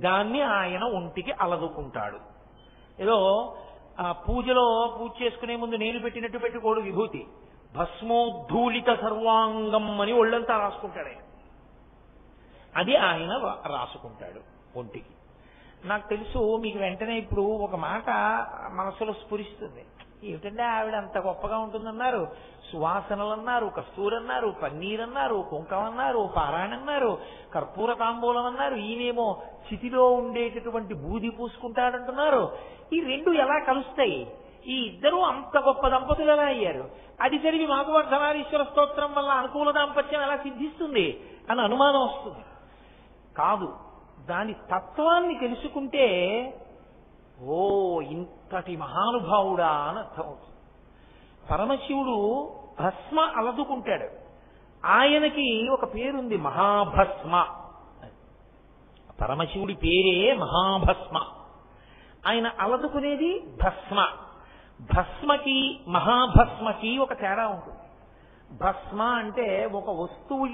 దాన్ని ఆయన ఒంటికి అలదుకుంటాడు. ఏదో పూజలో పూజ చేసుకునే ముందు నేను పెట్టినట్టు పెట్టుకోడు విభూతి, భస్మోద్ధూళిత సర్వాంగం అని ఒళ్ళంతా రాసుకుంటాడు ఆయన. అది ఆయన రాసుకుంటాడు ఒంటికి. నాకు తెలుసు మీకు వెంటనే ఇప్పుడు ఒక మాట మనసులో స్ఫురిస్తుంది, ఏమిటంటే ఆవిడ అంత గొప్పగా ఉంటుందన్నారు, సువాసనలు అన్నారు, కస్తూరి అన్నారు, పన్నీర్ అన్నారు, కుంకం అన్నారు, పారాయణ అన్నారు, కర్పూర తాంబూలం అన్నారు, ఈయనేమో చితిలో ఉండేటటువంటి బూది పూసుకుంటాడంటున్నారు. ఈ రెండు ఎలా కలుస్తాయి? ఈ ఇద్దరూ అంత గొప్ప దంపతులు ఎలా అయ్యారు? అది చదివి మాకు అర్ధనారీశ్వర స్తోత్రం వల్ల అనుకూల దాంపత్యం ఎలా సిద్ధిస్తుంది అని అనుమానం వస్తుంది. కాదు, దాని తత్వాన్ని తెలుసుకుంటే ఓ ఇంతటి మహానుభావుడా అని అర్థమవుతుంది. పరమశివుడు భస్మ అలదుకుంటాడు. ఆయనకి ఒక పేరుంది, మహాభస్మ. పరమశివుడి పేరే మహాభస్మ. ఆయన అలదుకునేది భస్మ. భస్మకి మహాభస్మకి ఒక తేడా ఉంటుంది. భస్మ అంటే ఒక వస్తువు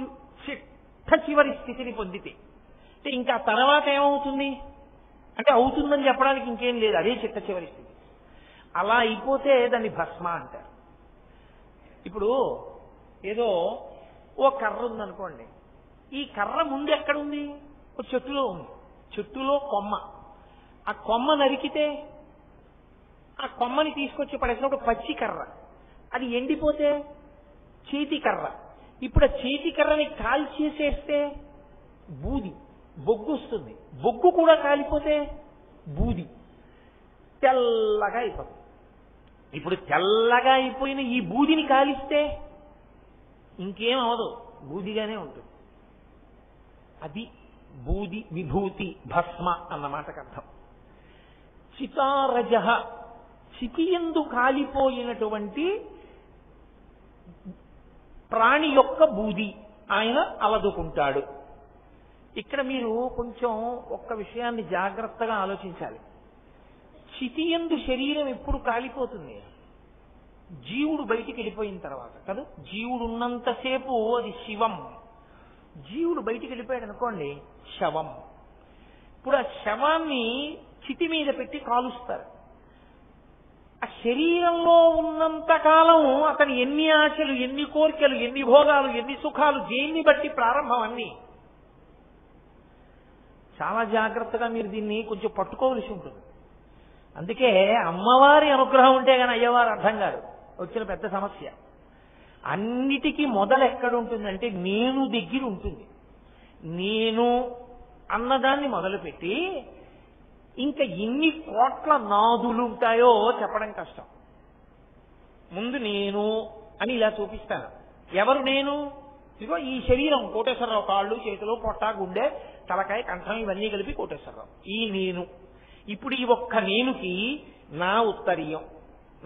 చిట్ట చివరి స్థితిని పొందితే, అంటే ఇంకా తర్వాత ఏమవుతుంది అంటే అవుతుందని చెప్పడానికి ఇంకేం లేదు, అదే చిట్ట చివరి స్థితి. అలా అయిపోతే దాన్ని భస్మ అంటారు. ఇప్పుడు ఏదో ఓ కర్ర ఉందనుకోండి, ఈ కర్ర ముందు ఎక్కడుంది? ఒక చెట్టులో ఉంది. చెట్టులో కొమ్మ. ఆ కొమ్మ నరికితే ఆ కొమ్మని తీసుకొచ్చి పడేసినప్పుడు పచ్చి కర్ర, అది ఎండిపోతే చేతి కర్ర. ఇప్పుడు ఆ చేతి కర్రని కాల్చేసేస్తే బూది, బొగ్గు వస్తుంది. బొగ్గు కూడా కాలిపోతే బూది, తెల్లగా అయిపోతుంది. ఇప్పుడు తెల్లగా అయిపోయిన ఈ బూదిని కాలిస్తే ఇంకేం అవదు, బూదిగానే ఉంటుంది. అది బూది, విభూతి, భస్మ అన్న మాటకు అర్థం. చితారజ, చితియందు కాలిపోయినటువంటి ప్రాణి యొక్క బూది ఆయన అలదుకుంటాడు. ఇక్కడ మీరు కొంచెం ఒక్క విషయాన్ని జాగ్రత్తగా ఆలోచించాలి. చితియందు శరీరం ఎప్పుడు కాలిపోతుంది? జీవుడు బయటికి వెళ్ళిపోయిన తర్వాత కదా. జీవుడు ఉన్నంతసేపు అది శివం. జీవుడు బయటికి వెళ్ళిపోయాడు అనుకోండి, శవం. ఇప్పుడు ఆ శవాన్ని చితి మీద పెట్టి కాలుస్తారు. ఆ శరీరంలో ఉన్నంత కాలం అతని ఎన్ని ఆశలు, ఎన్ని కోరికలు, ఎన్ని భోగాలు, ఎన్ని సుఖాలు, దేన్ని బట్టి ప్రారంభం అన్ని. చాలా జాగ్రత్తగా మీరు దీన్ని కొంచెం పట్టుకోవలసి ఉంటుంది. అందుకే అమ్మవారి అనుగ్రహం ఉంటే కానీ అయ్యవారు అర్థం కాదు, వచ్చిన పెద్ద సమస్య. అన్నిటికీ మొదలు ఎక్కడ ఉంటుందంటే నేను దగ్గర ఉంటుంది. నేను అన్నదాన్ని మొదలుపెట్టి ఇంకా ఎన్ని కోట్ల నాదులు ఉంటాయో చెప్పడం కష్టం. ముందు నేను అని ఇలా చూపిస్తాను. ఎవరు నేను? ఇదిగో ఈ శరీరం, కోటేశ్వరరావు కాళ్ళు, చేతులు, పొట్ట, గుండె, తలకాయ, కంఠం ఇవన్నీ కలిపి కోటేశ్వరరావు. ఈ నేను. ఇప్పుడు ఈ ఒక్క నేనుకి నా ఉత్తరీయం,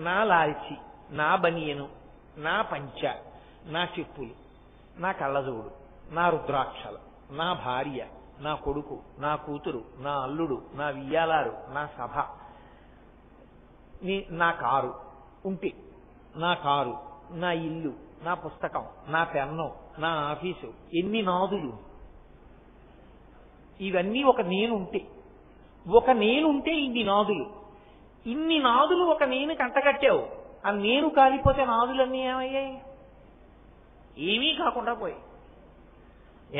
నా లాల్చి, నా బనియను, నా పంచ, నా చెప్పులు, నా కళ్ళజోడు, నా రుద్రాక్షలు, నా భార్య, నా కొడుకు, నా కూతురు, నా అల్లుడు, నా వియ్యాలారు, నా సభ, నా కారు ఉంటే, నా కారు, నా ఇల్లు, నా పుస్తకం, నా పెన్ను, నా ఆఫీసు, ఎన్ని నాదులు. ఇవన్నీ ఒక నేనుంటే, ఒక నేనుంటే ఇన్ని నాదులు. ఇన్ని నాదులు ఒక నేను కంటగట్టావు. ఆ నేను కాలిపోతే నాదులన్నీ ఏమయ్యాయి? ఏమీ కాకుండా పోయి.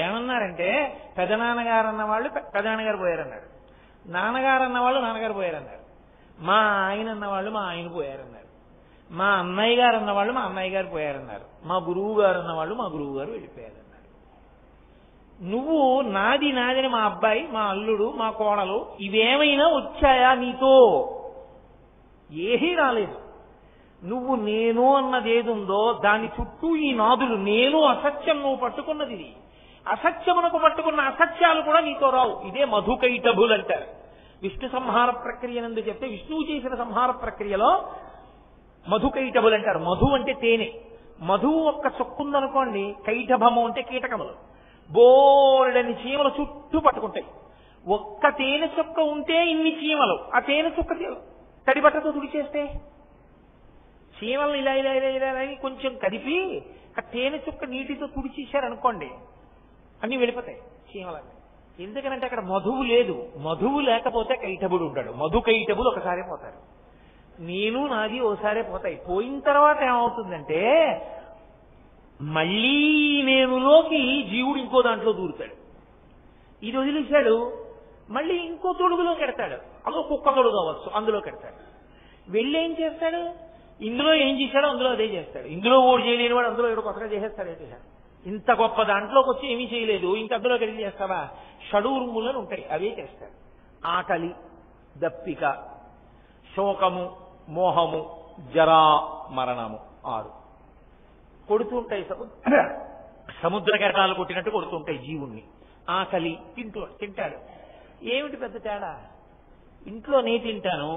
ఏమన్నారంటే పెదనాన్నగారు అన్నవాళ్ళు పెదనాన్నగారు పోయారన్నారు, నాన్నగారు అన్నవాళ్ళు నాన్నగారు పోయారన్నారు, మా ఆయన అన్నవాళ్ళు మా ఆయన పోయారన్నారు, మా అన్నయ్య గారు అన్నవాళ్ళు మా అన్నయ్య గారు పోయారన్నారు, మా గురువు గారు అన్నవాళ్ళు మా గురువు గారు వెళ్ళిపోయారన్నారు. నువ్వు నాది నాదని మా అబ్బాయి, మా అల్లుడు, మా కోడలు ఇవేమైనా వచ్చాయా నీతో? ఏమీ రాలేదు. నువ్వు నేను అన్నది ఏదుందో దాని చుట్టూ ఈ నాదులు. నేను అసత్యం నువ్వు పట్టుకున్నది ఇది. అసత్యమునకు పట్టుకున్న అసత్యాలు కూడా నీతో రావు. ఇదే మధుకైటభులు అంటారు. విష్ణు సంహార ప్రక్రియ నందు చెప్తే విష్ణువు చేసిన సంహార ప్రక్రియలో మధుకైటభులు అంటారు. మధు అంటే తేనె. మధువు ఒక్క చొక్కుందనుకోండి, కైటభము అంటే కీటకములు. బోర్డని చీమలు చుట్టూ పట్టుకుంటాయి. ఒక్క తేనె చుక్క ఉంటే ఇన్ని చీమలు. ఆ తేనె చుక్క తడిబట్టతో తుడిచేస్తే చీమలను ఇలా ఇలా ఇలా ఇలా అని కొంచెం కదిపి ఆ తేనె చుక్క నీటితో తుడిచేశారనుకోండి అన్ని వెళ్ళిపోతాయి చీమలన్నీ. ఎందుకనంటే అక్కడ మధువు లేదు. మధువు లేకపోతే కైటబుడు ఉంటాడు. మధు కైటబులు ఒకసారి పోతారు. నేను నాది ఓసారే పోతాయి. పోయిన తర్వాత ఏమవుతుందంటే మళ్ళీ నేనులోకి జీవుడు ఇంకో దాంట్లో దూరుతాడు. ఇది వదిలేశాడు, మళ్ళీ ఇంకో తొడుగులో కెడతాడు. అదో కుక్క తొడుగు అవ్వచ్చు, అందులో కెడతాడు. వెళ్ళి ఏం చేస్తాడు? ఇందులో ఏం చేశాడో అందులో అదే చేస్తాడు. ఇందులో ఓడి చేయలేని వాడు అందులో ఏడు కొత్తగా చేసేస్తాడు. ఏంటి ఇంత గొప్ప దాంట్లోకి వచ్చి ఏమీ చేయలేదు, ఇంక అందులోకి వెళ్ళి చేస్తావా? షడూర్ములను ఉంటాయి, అవే చేస్తాడు. ఆకలి, దప్పిక, శోకము, మోహము, జరా, మరణము 6 కొడుతుంటాయి. సముద్ర కెరటాలు కొట్టినట్టు కొడుతుంటాయి జీవుణ్ణి. ఆకలి, తింటాడు. ఏమిటి పెద్ద తేడా? ఇంట్లో నే తింటాను,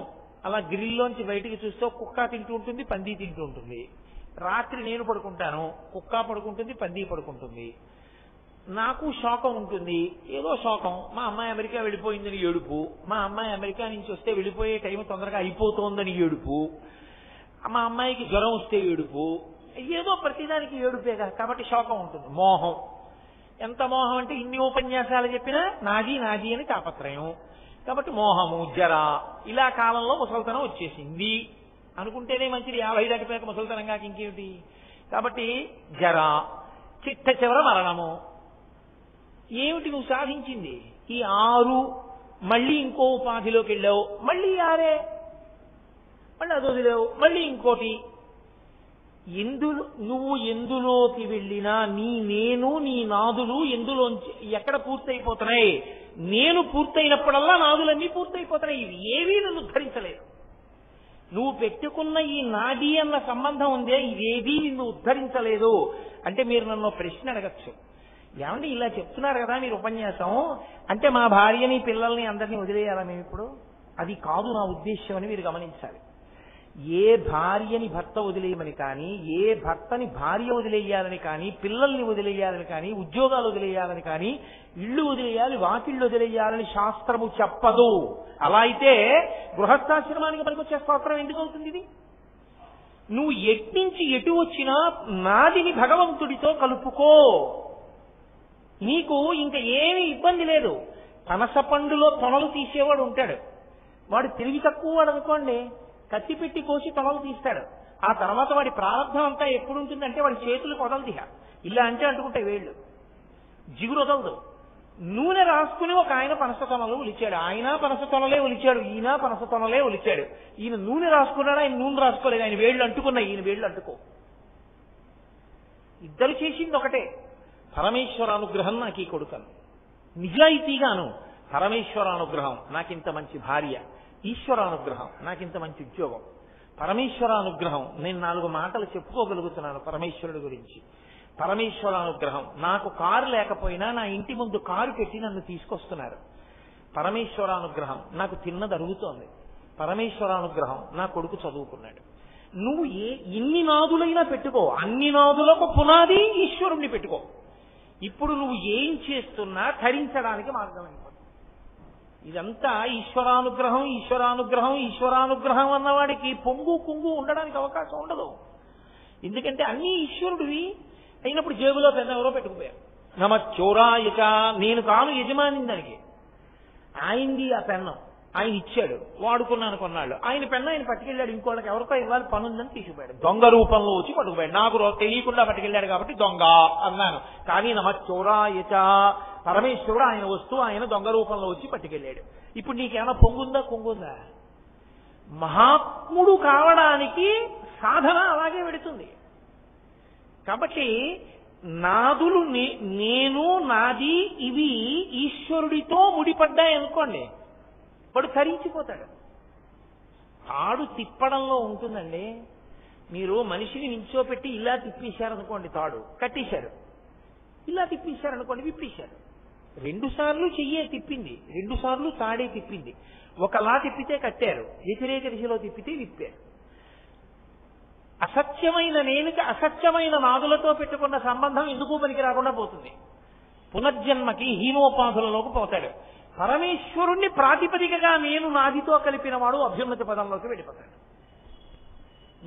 అలా గ్రిల్లోంచి బయటికి చూస్తే కుక్క తింటూ ఉంటుంది, పంది తింటూ ఉంటుంది. రాత్రి నేను పడుకుంటాను, కుక్క పడుకుంటుంది, పంది పడుకుంటుంది. నాకు శోకం ఉంటుంది, ఏదో శోకం. మా అమ్మాయి అమెరికా వెళ్ళిపోయిందని ఏడుపు, మా అమ్మాయి అమెరికా నుంచి వస్తే వెళ్ళిపోయే టైం తొందరగా అయిపోతోందని ఏడుపు, మా అమ్మాయికి జ్వరం వస్తే ఏడుపు, ఏదో ప్రతిదానికి ఏడుపేగా. కాబట్టి శోకం ఉంటుంది. మోహం, ఎంత మోహం అంటే ఇన్ని ఉపన్యాసాలు చెప్పినా నాది నాది అని తాపత్రయం. కాబట్టి మోహము, జర, ఇలా కాలంలో ముసల్తనం వచ్చేసింది అనుకుంటేనే మంచిది. 50 దాటిపోయాక ముసల్తనంగా ఇంకేమిటి? కాబట్టి జర, చిట్ట చివర మరణము. ఏమిటి నువ్వు సాధించింది? ఈ 6. మళ్ళీ ఇంకో ఉపాధిలోకి వెళ్ళావు, మళ్ళీ 6, మళ్ళీ అది వదిలేవు, మళ్ళీ ఇంకోటి. నువ్వు ఎందులోకి వెళ్ళినా నేను నీ నాదులు ఎందులోంచి ఎక్కడ పూర్తయిపోతున్నాయి? నేను పూర్తయినప్పుడల్లా నాదులన్నీ పూర్తయిపోతున్నాయి. ఇవి ఏవీ నన్ను ఉద్ధరించలేదు. నువ్వు పెట్టుకున్న ఈ నాది అన్న సంబంధం ఉందే, ఇదేదీ నిన్ను ఉద్ధరించలేదు. అంటే మీరు నన్ను ప్రశ్న అడగచ్చు, ఏమంటే ఇలా చెప్తున్నారు కదా మీరు ఉపన్యాసం, అంటే మా భార్యని పిల్లల్ని అందరినీ వదిలేయాలా మేము ఇప్పుడు? అది కాదు నా ఉద్దేశ్యం అని మీరు గమనించాలి. ఏ భార్యని భర్త వదిలేయమని కానీ, ఏ భర్తని భార్య వదిలేయాలని కానీ, పిల్లల్ని వదిలేయాలని కానీ, ఉద్యోగాలు వదిలేయాలని కానీ, ఇళ్ళు వదిలేయాలి, వాకిళ్ళు వదిలేయాలని శాస్త్రము చెప్పదు. అలా అయితే గృహస్థాశ్రమానికి పనికొచ్చే స్తోత్రం ఎందుకు అవుతుంది ఇది? నువ్వు ఎట్నుంచి ఎటు వచ్చినా నాదిని భగవంతుడితో కలుపుకో, నీకు ఇంకా ఏమీ ఇబ్బంది లేదు. పనస పండులో తొనలు తీసేవాడు ఉంటాడు, వాడు తెలివి తక్కువ వాడు అనుకోండి, కత్తి పెట్టి కోసి తొనలు తీస్తాడు. ఆ తర్వాత వాడి ప్రారంభం అంతా ఎప్పుడు ఉంటుందంటే వాడి చేతులు కొదలది, ఇలా అంటే అంటుకుంటాయి వేళ్ళు, జిగురు వదలదు. నూనె రాసుకుని ఒక ఆయన పనస తొనలు ఒలిచాడు, ఆయన పనస తొనలే ఒలిచాడు, ఈయన పనస తొనలే ఒలిచాడు. ఈయన నూనె రాసుకున్నాడు, ఆయన నూనె రాసుకోలేదు, ఆయన వేళ్ళు అంటుకున్నాయి, ఈయన వేళ్ళు అంటుకో. ఇద్దరు చేసింది ఒకటే. పరమేశ్వరానుగ్రహం నాకు ఈ కొడుకను, నిజాయితీగాను పరమేశ్వరానుగ్రహం నాకింత మంచి భార్య, ఈశ్వరానుగ్రహం నాకింత మంచి ఉద్యోగం, పరమేశ్వరానుగ్రహం నేను 4 మాటలు చెప్పుకోగలుగుతున్నాను పరమేశ్వరుడి గురించి, పరమేశ్వరానుగ్రహం నాకు కారు లేకపోయినా నా ఇంటి ముందు కారు పెట్టి నన్ను తీసుకొస్తున్నారు, పరమేశ్వరానుగ్రహం నాకు తిన్నది అరుగుతోంది, పరమేశ్వరానుగ్రహం నా కొడుకు చదువుకున్నాడు. నువ్వు ఎన్ని నాదులైనా పెట్టుకో, అన్ని నాదులకు పునాది ఈశ్వరుణ్ణి పెట్టుకో. ఇప్పుడు నువ్వు ఏం చేస్తున్నా ధరించడానికి మార్గం అయిపోతుంది. ఇదంతా ఈశ్వరానుగ్రహం, ఈశ్వరానుగ్రహం, ఈశ్వరానుగ్రహం అన్నవాడికి పొంగు కుంగు ఉండడానికి అవకాశం ఉండదు. ఎందుకంటే అన్ని ఈశ్వరుడివి అయినప్పుడు జేబులో పెద్ద ఎవరో పెట్టుకుపోయారు. నమశ్చోరాయక, నేను కాను యజమాని దానికి, ఆయనది ఆ పెన్నం, ఆయన ఇచ్చాడు, వాడుకున్నాను కొన్నాళ్ళు. ఆయన పెన్ను ఆయన పట్టుకెళ్ళాడు, ఇంకోళ్ళకి ఎవరికో ఇవ్వాలి పనుందని తీసుకుపోయాడు, దొంగ రూపంలో వచ్చి పట్టుకుపోయాడు. నాకు తెలియకుండా పట్టుకెళ్ళాడు కాబట్టి దొంగ అన్నాను. కానీ నమశ్చోరాయచ, పరమేశ్వరుడు ఆయన వస్తూ ఆయన దొంగ రూపంలో వచ్చి పట్టుకెళ్ళాడు. ఇప్పుడు నీకేమైనా పొంగుందా కొంగుందా? మహాత్ముడు కావడానికి సాధన అలాగే పెడుతుంది. కాబట్టి నాదులు నేను నాది ఇవి ఈశ్వరుడితో ముడిపడ్డాయి అనుకోండి, వాడు తరించిపోతాడు. తాడు తిప్పడంలో ఉంటుందండి. మీరు మనిషిని నించోపెట్టి ఇలా తిప్పేశారనుకోండి, తాడు కట్టేశారు, ఇలా తిప్పేశారనుకోండి విప్పేశారు. 2 సార్లు చెయ్యే తిప్పింది, 2 సార్లు తాడే తిప్పింది. ఒకలా తిప్పితే కట్టారు, వ్యతిరేక దిశలో తిప్పితే విప్పారు. అసత్యమైన నేనుకి అసత్యమైన నాదులతో పెట్టుకున్న సంబంధం ఎందుకు పనికి రాకుండా పోతుంది. పునర్జన్మకి హీనోపాధులలోకి పోతాడు. పరమేశ్వరుణ్ణి ప్రాతిపదికగా నేను నాదితో కలిపిన వాడు అభ్యున్నతి పదంలోకి వెళ్ళిపోతాడు.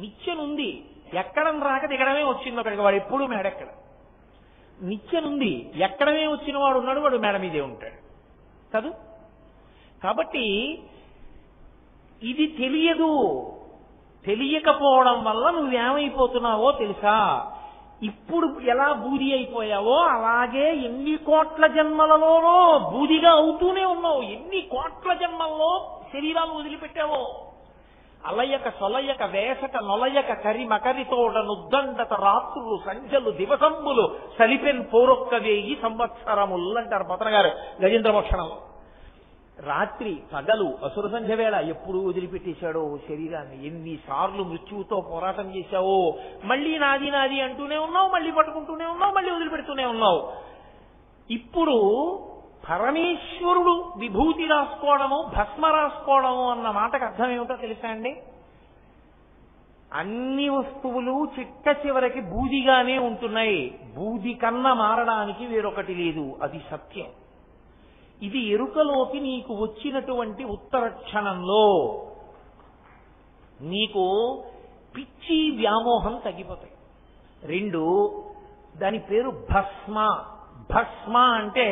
నిచ్చెనుంది, ఎక్కడం రాక దిగడమే వచ్చింది ఒకడికి, వాడు ఎప్పుడు మేడెక్కడ. నిచ్చెనుంది, ఎక్కడమే వచ్చిన వాడు ఉన్నాడు, వాడు మేడ మీదే ఉంటాడు కాదు. కాబట్టి ఇది తెలియదు. తెలియకపోవడం వల్ల నువ్వేమైపోతున్నావో తెలుసా? ఇప్పుడు ఎలా బూది అయిపోయావో అలాగే ఎన్ని కోట్ల జన్మలలోనో బూదిగా అవుతూనే ఉన్నావు. ఎన్ని కోట్ల జన్మల్లో శరీరాలు వదిలిపెట్టావో. అలయక సొలయక వేసక నొలయక కరిమకరితోడ నుద్దండత రాత్రులు సంజలు దివసంబులు సలిపెన్ పోరొక్క 1000 సంవత్సరములు అంటారు పతన గారు గజేంద్ర భక్షణంలో. రాత్రి పగలు అసుర సంధ్య వేళ ఎప్పుడు వదిలిపెట్టేశాడో శరీరాన్ని. ఎన్నిసార్లు మృత్యువుతో పోరాటం చేశావో. మళ్ళీ నాది నాది అంటూనే ఉన్నావు, మళ్ళీ పట్టుకుంటూనే ఉన్నావు, మళ్ళీ వదిలిపెడుతూనే ఉన్నావు. ఇప్పుడు పరమేశ్వరుడు విభూతి రాసుకోవడము, భస్మ రాసుకోవడము అన్న మాటకు అర్థం ఏమిటో తెలుసా అండి? అన్ని వస్తువులు చిట్ట చివరికి బూదిగానే ఉంటున్నాయి. బూది కన్నా మారడానికి వేరొకటి లేదు. అది సత్యం. ఇది ఎరుకలోకి నీకు వచ్చినటువంటి ఉత్తర క్షణంలో నీకు పిచ్చి వ్యామోహం తగ్గిపోతాయి. 2, దాని పేరు భస్మ. భస్మ అంటే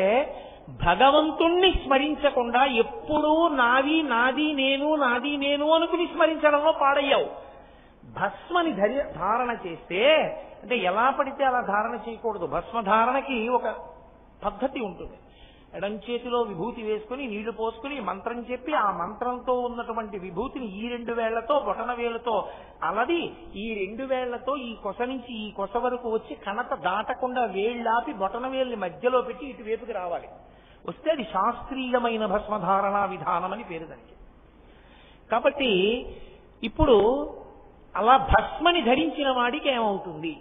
భగవంతుణ్ణి స్మరించకుండా ఎప్పుడూ నాది నాది నేను నాది నేను అనుకుని స్మరించడంలో పాడయ్యావు. భస్మని ధారణ చేస్తే, అంటే ఎలా పడితే అలా ధారణ చేయకూడదు. భస్మ ధారణకి ఒక పద్ధతి ఉంటుంది. ఎడం చేతిలో విభూతి వేసుకుని నీళ్లు పోసుకుని మంత్రం చెప్పి ఆ మంత్రంతో ఉన్నటువంటి విభూతిని ఈ 2 వేళ్లతో బొటన వేళ్లతో అలది ఈ 2 వేళ్లతో ఈ కొస నుంచి ఈ కొస వరకు వచ్చి కణత దాటకుండా వేళ్లాపి బొటన వేళ్ళని మధ్యలో పెట్టి ఇటువైపుకి రావాలి. వస్తే అది శాస్త్రీయమైన భస్మధారణా విధానం అని పేరు దానికి. కాబట్టి ఇప్పుడు అలా భస్మని ధరించిన వాడికి ఏమవుతుంది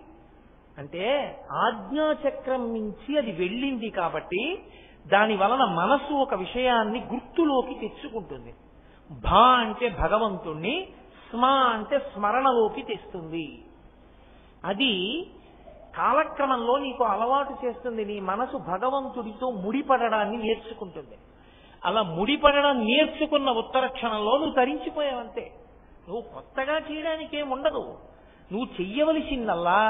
అంటే, ఆజ్ఞాచక్రం నుంచి అది వెళ్ళింది కాబట్టి దాని వలన మనసు ఒక విషయాన్ని గుర్తులోకి తెచ్చుకుంటుంది. భా అంటే భగవంతుణ్ణి, స్మ అంటే స్మరణలోకి తెస్తుంది. అది కాలక్రమంలో నీకు అలవాటు చేస్తుంది. నీ మనసు భగవంతుడితో ముడిపడడాన్ని నేర్చుకుంటుంది. అలా ముడిపడడం నేర్చుకున్న ఉత్తర క్షణంలో నువ్వు తరించిపోయావంతే. నువ్వు కొత్తగా చేయడానికి ఏముండదు. నువ్వు చెయ్యవలసిందల్లా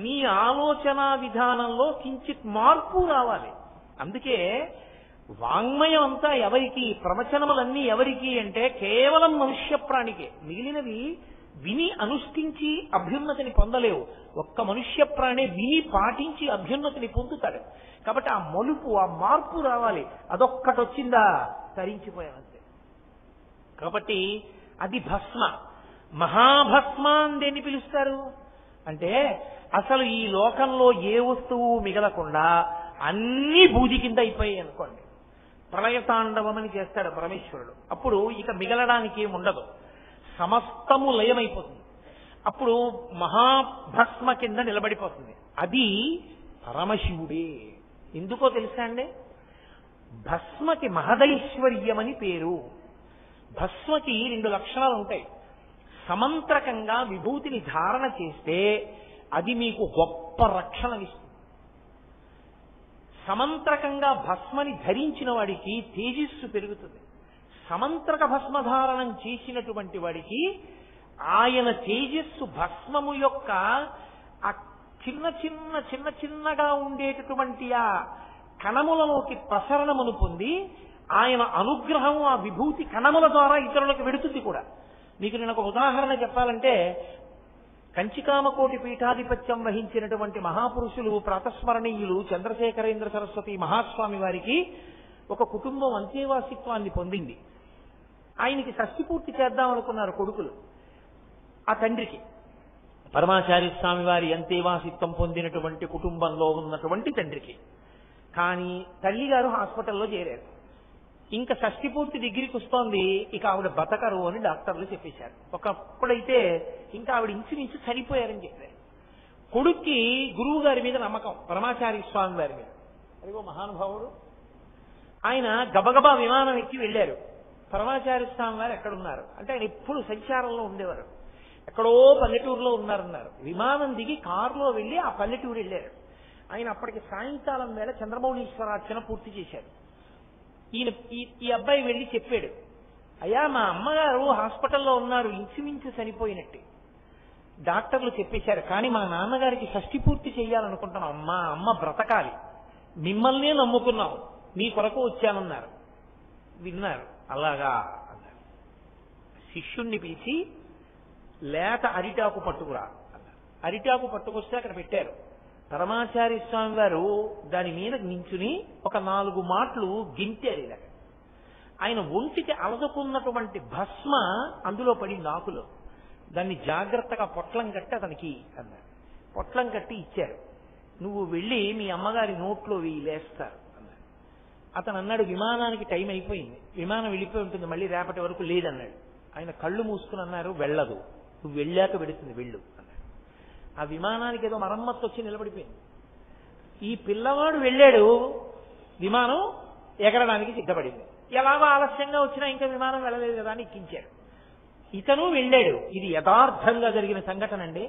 నీ ఆలోచన విధానంలో కించిత్ మార్పు రావాలి. అందుకే వాంగ్మయం అంతా ఎవరికి, ప్రవచనములన్నీ ఎవరికి అంటే కేవలం మనుష్య ప్రాణికే. మిగిలినవి విని అనుష్ఠించి అభ్యున్నతిని పొందలేవు. ఒక్క మనుష్య ప్రాణి విని పాటించి అభ్యున్నతిని పొందుతాడు. కాబట్టి ఆ మలుపు, ఆ మార్పు రావాలి. అదొక్కటి వచ్చిందా తరించిపోయావంతే. కాబట్టి అది భస్మ. మహాభస్మ అని దేన్ని పిలుస్తారు అంటే, అసలు ఈ లోకంలో ఏ వస్తువు మిగలకుండా అన్ని బూది కింద అయిపోయాయి అనుకోండి. ప్రళయతాండవం అని చేస్తాడు పరమేశ్వరుడు. అప్పుడు ఇక మిగలడానికి ఏముండదు, సమస్తము లయమైపోతుంది. అప్పుడు మహాభస్మ కింద నిలబడిపోతుంది. అది పరమశివుడే. ఎందుకో తెలుసా అండి? భస్మకి మహదైశ్వర్యమని పేరు. భస్మకి 2 లక్షణాలు ఉంటాయి. సమంత్రకంగా విభూతిని ధారణ చేస్తే అది మీకు గొప్ప రక్షణనిస్తుంది. సమంత్రకంగా భస్మని ధరించిన వాడికి తేజస్సు పెరుగుతుంది. సమంత్రక భస్మధారణం చేసినటువంటి వాడికి ఆయన తేజస్సు భస్మము యొక్క ఆ చిన్నగా ఉండేటటువంటి ఆ కణములలోకి ప్రసరణమును పొంది ఆయన అనుగ్రహం ఆ విభూతి కణముల ద్వారా ఇతరులకు వెడుతుంది కూడా. మీకు నేను ఒక ఉదాహరణ చెప్పాలంటే, కంచికామకోటి పీఠాధిపత్యం వహించినటువంటి మహాపురుషులు ప్రాతస్మరణీయులు చంద్రశేఖరేంద్ర సరస్వతి మహాస్వామి వారికి ఒక కుటుంబం అంతేవాసిత్వాన్ని పొందింది. ఆయనకి షష్ఠి పూర్తి చేద్దాం అనుకున్నారు కొడుకులు. ఆ తండ్రికి పరమాచార్య స్వామి వారి అంతేవాసిత్వం పొందినటువంటి కుటుంబంలో ఉన్నటువంటి తండ్రికి. కానీ తల్లిగారు హాస్పిటల్లో చేరారు. ఇంకా షష్ఠి పూర్తి దగ్గరికి వస్తోంది, ఇక ఆవిడ బతకరు అని డాక్టర్లు చెప్పేశారు. ఒకప్పుడైతే ఇంకా ఆవిడ ఇంచుమించు చనిపోయారని చెప్పారు. కొడుక్కి గురువు గారి మీద నమ్మకం, పరమాచార్య స్వామి వారి మీద. అదిగో మహానుభావుడు. ఆయన గబగబా విమానం ఎక్కి వెళ్ళారు. పరమాచార్య స్వామి వారు ఎక్కడున్నారు అంటే, ఆయన ఎప్పుడు సంచారంలో ఉండేవారు. ఎక్కడో పల్లెటూరులో ఉన్నారన్నారు. విమానం దిగి కారులో వెళ్ళి ఆ పల్లెటూరు వెళ్ళారు. ఆయన అప్పటికి సాయంకాలం వేళ చంద్రమౌళీశ్వరార్చన పూర్తి చేశారు. ఈ అబ్బాయి వెళ్ళి చెప్పాడు, అయ్యా మా అమ్మగారు హాస్పిటల్లో ఉన్నారు, ఇంచుమించు చనిపోయినట్టే. డాక్టర్లు చెప్పేశారు, కానీ మా నాన్నగారికి షష్ఠి పూర్తి చెయ్యాలనుకుంటున్నాం, మా అమ్మ బ్రతకాలి, మిమ్మల్నే నమ్ముకున్నాం, మీ కొరకు వచ్చానన్నారు. విన్నారు. అలాగా అన్నారు. శిష్యుణ్ణి పిలిచి లేత అరిటాకు పట్టుకురా అన్నారు. అరిటాకు పట్టుకొస్తే అక్కడ పెట్టారు. పరమాచార్య స్వామి వారు దాని మీద నించుని ఒక 4 మాటలు గింటారు. ఇలాగ ఆయన ఒంటికి అలదుకున్నటువంటి భస్మ అందులో పడింది ఆకులో. దాన్ని జాగ్రత్తగా పొట్లం కట్టి అతనికి అన్నారు. పొట్లం కట్టి ఇచ్చారు. నువ్వు వెళ్ళి మీ అమ్మగారి నోట్లో లేస్తారు అన్నారు. అతను అన్నాడు, విమానానికి టైం అయిపోయింది, విమానం వెళ్ళిపోయి ఉంటుంది, మళ్ళీ రేపటి వరకు లేదన్నాడు. ఆయన కళ్ళు మూసుకుని అన్నారు, వెళ్ళదు, నువ్వు వెళ్ళాక వెడుతుంది, వెళ్ళు అన్నాడు. ఆ విమానానికి ఏదో మరమ్మత్తు వచ్చి నిలబడిపోయింది. ఈ పిల్లవాడు వెళ్ళాడు, విమానం ఎగరడానికి సిద్ధపడింది. ఎలాగో ఆలస్యంగా వచ్చినా ఇంకా విమానం వెళ్ళలేదు కదా అని ఎక్కించాడు. ఇతను వెళ్ళాడు. ఇది యథార్థంగా జరిగిన సంఘటన అండి.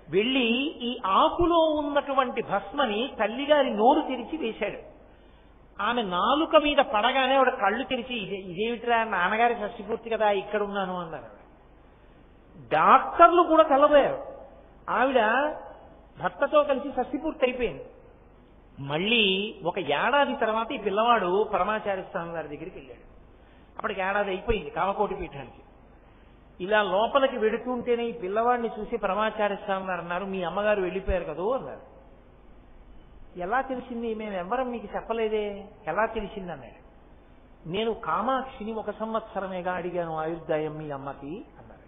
వెళ్ళి ఈ ఆకులో ఉన్నటువంటి భస్మని తల్లిగారి నోరు తెరిచి వేశాడు. ఆమె నాలుక మీద పడగానే ఆవిడ కళ్ళు తెరిచి, ఇదేమిట్రా నాన్నగారి షష్ఠి పూర్తి కదా ఇక్కడ ఉన్నాను అన్నారు. డాక్టర్లు కూడా తెల్లబోయారు. ఆవిడ భర్తతో కలిసి షష్ఠి పూర్తి అయిపోయింది. మళ్ళీ 1 ఏడాది తర్వాత ఈ పిల్లవాడు పరమాచార్య స్వామి వారి దగ్గరికి వెళ్ళాడు. అప్పటికి ఏడాది అయిపోయింది కామకోటి పీఠానికి. ఇలా లోపలికి వెడుతుంటేనే ఈ పిల్లవాడిని చూసి పరమాచార్య స్వామి వారు అన్నారు, మీ అమ్మగారు వెళ్ళిపోయారు కదూ అన్నారు. ఎలా తెలిసింది? మేము ఎవరం మీకు చెప్పలేదే, ఎలా తెలిసింది అన్నాడు. నేను కామాక్షిని 1 సంవత్సరమేగా అడిగాను ఆయుర్దాయం మీ అమ్మకి అన్నారు.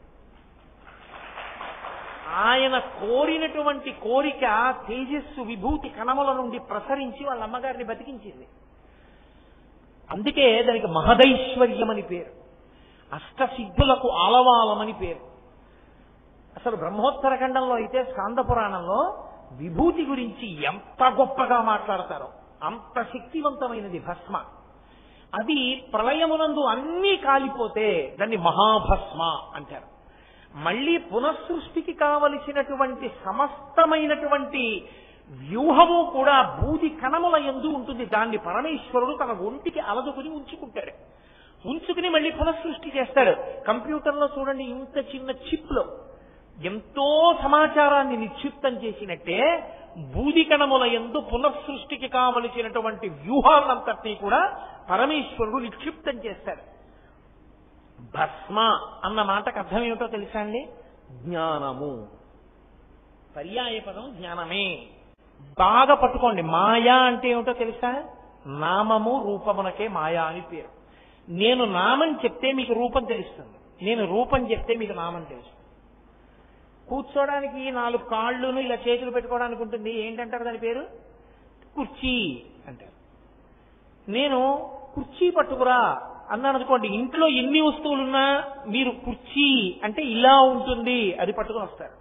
ఆయన కోరినటువంటి కోరిక తేజస్సు విభూతి కణముల నుండి ప్రసరించి వాళ్ళ అమ్మగారిని బతికించింది. అందుకే దానికి మహదైశ్వర్యం అని పేరు, అష్టసిద్ధులకు ఆలవాలమని పేరు. అసలు బ్రహ్మోత్తర ఖండంలో అయితే స్కాంద పురాణంలో విభూతి గురించి ఎంత గొప్పగా మాట్లాడతారో, అంత శక్తివంతమైనది భస్మ. అది ప్రళయమునందు అన్నీ కాలిపోతే దాన్ని మహాభస్మ అంటారు. మళ్ళీ పునఃసృష్టికి కావలసినటువంటి సమస్తమైనటువంటి వ్యూహము కూడా బూది కణముల యందు ఉంటుంది. దాన్ని పరమేశ్వరుడు తన ఒంటికి అలదుకుని ఉంచుకుంటాడు. ఉంచుకుని మళ్ళీ పునఃసృష్టి చేస్తాడు. కంప్యూటర్లో చూడండి, ఇంత చిన్న చిప్లో ఎంతో సమాచారాన్ని నిక్షిప్తం చేసినట్టే బూది కణముల యందు పునఃసృష్టికి కావలసినటువంటి వ్యూహాలంతటినీ కూడా పరమేశ్వరుడు నిక్షిప్తం చేస్తాడు. భస్మ అన్న మాటకు అర్థం ఏమిటో తెలుసా అండి? జ్ఞానము. పర్యాయ పదం జ్ఞానమే. బాగా పట్టుకోండి. మాయా అంటే ఏమిటో తెలుసా? నామము రూపమునకే మాయా అని పేరు. నేను నామం చెప్తే మీకు రూపం తెలుస్తుంది, నేను రూపం చెప్తే మీకు నామం తెలుస్తుంది. కూర్చోడానికి 4 కాళ్ళును ఇలా చేతులు పెట్టుకోవడానికి ఉంటుంది, ఏంటంటారు దాని పేరు? కుర్చీ అంటారు. నేను కుర్చీ పట్టుకురా అన్నాను అనుకోండి, ఇంట్లో ఎన్ని వస్తువులున్నా మీరు కుర్చీ అంటే ఇలా ఉంటుంది, అది పట్టుకుని వస్తారు.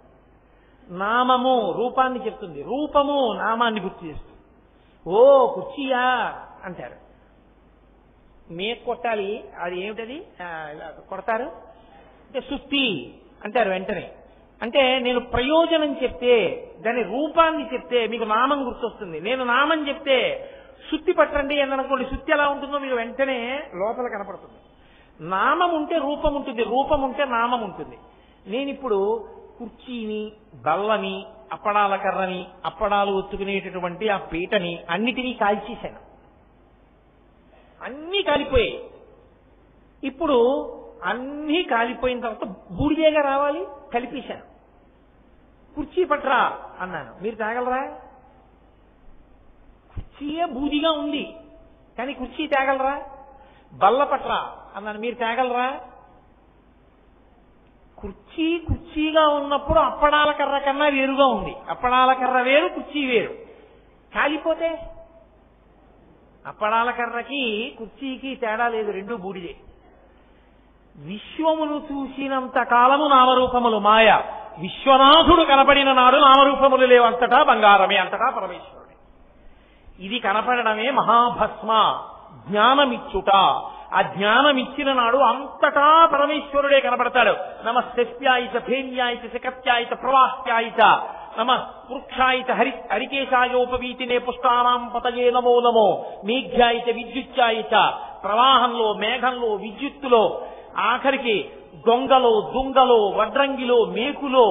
నామము రూపాన్ని చెప్తుంది, రూపము నామాన్ని గుర్తు చేస్తుంది. ఓ కుర్చీయా అంటారు. మేక కొట్టాలి, అది ఏమిటది కొడతారు అంటే సుత్తి అంటారు వెంటనే. అంటే నేను ప్రయోజనం చెప్తే, దాని రూపాన్ని చెప్తే మీకు నామం గుర్తొస్తుంది. నేను నామం చెప్తే సుత్తి పట్టండి అని అనుకోండి, సుత్తి ఎలా ఉంటుందో మీకు వెంటనే లోపల కనపడుతుంది. నామం ఉంటే రూపం ఉంటుంది, రూపం ఉంటే నామం ఉంటుంది. నేను ఇప్పుడు కుర్చీని, బల్లని, అప్పడాల కర్రని, అప్పడాలు ఒత్తుకునేటటువంటి ఆ పీటని అన్నిటినీ కాల్చేశాను. అన్నీ కాలిపోయాయి. ఇప్పుడు అన్నీ కాలిపోయిన తర్వాత బూడిదేగా రావాలి, కలిపేశాను. కుర్చీ పట్రా అన్నాను, మీరు తేగలరా? కుర్చీయే బూదిగా ఉంది కానీ కుర్చీ తేగలరా? బల్ల పట్రా అన్నాను, మీరు తేగలరా? కుర్చీ కుర్చీగా ఉన్నప్పుడు అప్పడాల కర్ర కన్నా వేరుగా ఉంది. అప్పడాల కర్ర వేరు, కుర్చీ వేరు. కాలిపోతే అప్పడాల కర్రకి కుర్చీకి తేడా లేదు, రెండు బూడిదే. విశ్వమును చూసినంత కాలము నామరూపములు మాయ. విశ్వనాథుడు కనపడిన నాడు నామరూపములు లేవు, అంతటా బంగారమే, అంతటా పరమేశ్వరుడే. ఇది కనపడడమే మహాభస్మ, జ్ఞానమిచ్చుట. ఆ జ్ఞానమిచ్చిన నాడు అంతటా పరమేశ్వరుడే కనపడతాడు. నమస్త్యాయిత ఫేన్యాయిత శకత్యాయిత ప్రవాహ్యాయిత నమ వృక్షాయిత హరికేశాయోపవీతినే పుష్టానాం పతయే నమో నమో మేఘ్యాయిత విద్యుత్యాయిత. ప్రవాహంలో, మేఘంలో, విద్యుత్తులో, ఆఖరికి దొంగలో దుంగలో వడ్రంగిలో మేకులో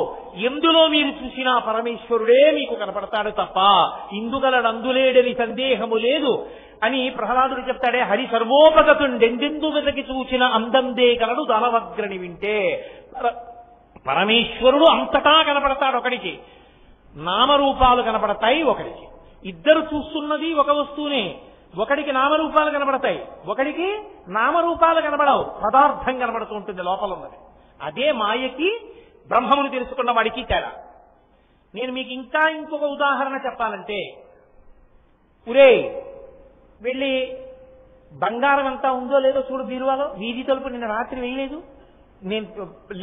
ఎందులో మీరు చూసినా పరమేశ్వరుడే మీకు కనపడతాడు తప్ప ఇందుగలడందులేడని సందేహము లేదు అని ప్రహ్లాదుడు చెప్తాడే. హరి సర్వోపగతుండెందెందు వెతకి చూచిన అందందే కలడు దానవగ్రని వింటే. పరమేశ్వరుడు అంతటా కనపడతాడు ఒకడికి, నామరూపాలు కనపడతాయి ఒకడికి. ఇద్దరు చూస్తున్నది ఒక వస్తువునే, ఒకడికి నామరూపాలు కనబడతాయి, ఒకడికి నామరూపాలు కనబడవు, పదార్థం కనబడుతూ ఉంటుంది లోపల ఉన్నది. అదే మాయకి బ్రహ్మమును తెలుసుకున్న వాడికి తేడా. నేను మీకు ఇంకా ఇంకొక ఉదాహరణ చెప్పాలంటే, ఉరే వెళ్ళి బంగారం అంతా ఉందో లేదో చూడు బీరువాలో, వీధి తలుపు నిన్న రాత్రి వేయలేదు, నేను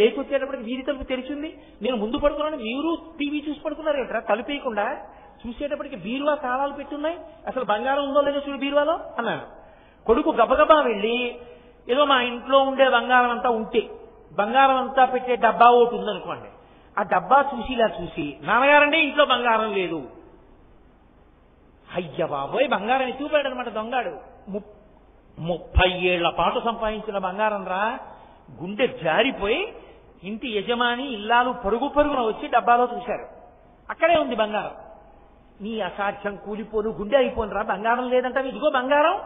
లేకొచ్చేటప్పటికి వీధి తలుపు తెరిచింది, నేను ముందు పడుకున్నాను, మీరు టీవీ చూసి పడుకున్నారు ఏంట్రా తలుపు వేయకుండా, చూసేటప్పటికి బీరువా తాళాలు పెట్టున్నాయి, అసలు బంగారం ఉందో లేదో చూడు బీరువాలో అన్నాను. కొడుకు గబగబా వెళ్ళి ఏదో మా ఇంట్లో ఉండే బంగారం అంతా ఉంటే, బంగారం అంతా పెట్టే డబ్బా ఒకటి ఉందనుకోండి, ఆ డబ్బా చూసి ఇలా చూసి, నాన్నగారంటే ఇంట్లో బంగారం లేదు. అయ్య బాబోయ్, బంగారం ఎత్తుకుపోయాడు అనమాట దొంగాడు. 30 ఏళ్ల పాటు సంపాదించిన బంగారం రా. గుండె జారిపోయి ఇంటి యజమాని ఇల్లాలు పరుగు పరుగున వచ్చి డబ్బాలో చూశారు, అక్కడే ఉంది బంగారం. నీ అసాధ్యం కూలిపోను, గుండె అయిపోను రా, బంగారం లేదంటే ఇదిగో బంగారం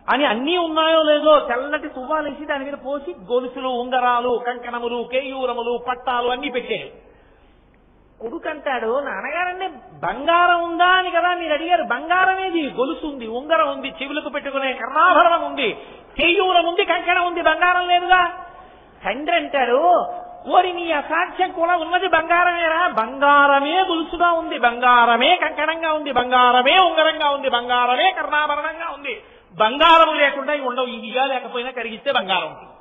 అని అన్నీ ఉన్నాయో లేదో తెల్లటి తువ్వాలేసి దాని మీద పోసి గొలుసులు ఉంగరాలు కంకణములు కేయూరములు పట్టాలు అన్ని పెట్టాడు. కొడుకంటాడు, నాన్నగారంటే బంగారం ఉందా అని కదా మీరు అడిగారు, బంగారం ఏది, గొలుసు ఉంది, ఉంగరం ఉంది, చెవులకు పెట్టుకునే కర్ణాభరణం ఉంది, కేయూరం ఉంది, కంకణం ఉంది, బంగారం లేదుగా. తండ్రి అంటాడు, ఓరి నీ అసాధ్యం కూడా ఉన్నది బంగారమేరా, బంగారమే గొలుసుగా ఉంది, బంగారమే కంకణంగా ఉంది, బంగారమే ఉంగరంగా ఉంది, బంగారమే కర్ణాభరణంగా ఉంది, బంగారము లేకుండా ఉండవు, ఇదిగా లేకపోయినా కరిగిస్తే బంగారం ఉంటుంది.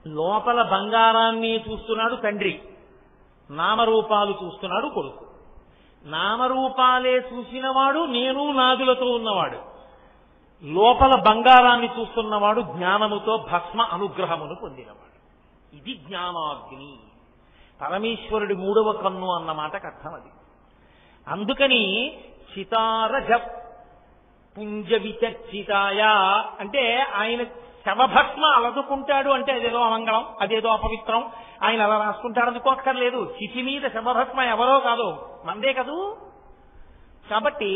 లోపల బంగారాన్ని చూస్తున్నాడు తండ్రి, నామరూపాలు చూస్తున్నాడు కొడుకు. నామరూపాలే చూసినవాడు నేను నాదులతో ఉన్నవాడు, లోపల బంగారాన్ని చూస్తున్నవాడు జ్ఞానముతో భస్మ అనుగ్రహమును పొందినవాడు. ఇది జ్ఞానాగ్ని, పరమేశ్వరుడి 3వ కన్ను అన్నమాటకు అర్థం అది. అందుకని చితారజ పుంజ విచర్చితాయ అంటే ఆయన శవభస్మ అలదుకుంటాడు అంటే అదేదో అమంగళం, అదేదో అపవిత్రం, ఆయన అలా రాసుకుంటాడు అనుకోక్కర్లేదు. చితి మీద శవభస్మ ఎవరో కాదు, మందే కదూ. కాబట్టి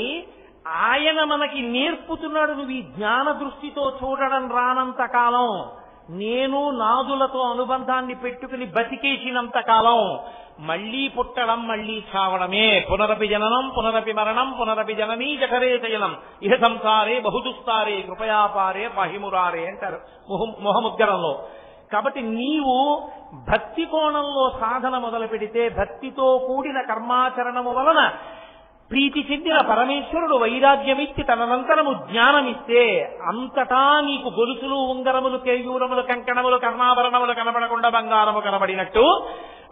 ఆయన మనకి నేర్పుతున్నాడు, నువ్వు ఈ జ్ఞాన దృష్టితో చూడడం రానంత కాలం, నేను నాదులతో అనుబంధాన్ని పెట్టుకుని బతికేసినంత కాలం మళ్లీ పుట్టడం మళ్లీ చావడమే. పునరపి జననం పునరపి మరణం పునరపి జననీ జఠరే శయనం ఇహ సంసారే బహుదుస్తారే కృపయాపారే పాహిమురారే అంటారు మొహముద్గరంలో. కాబట్టి నీవు భక్తి కోణంలో సాధన మొదలు పెడితే, భక్తితో కూడిన కర్మాచరణము వలన ప్రీతి చెందిన పరమేశ్వరుడు వైరాగ్యమిచ్చి తదనంతరము జ్ఞానమిస్తే అంతటా నీకు గొలుసులు ఉంగరములు కేయూరములు కంకణములు కర్ణాభరణములు కనపడకుండా బంగారము కనబడినట్టు,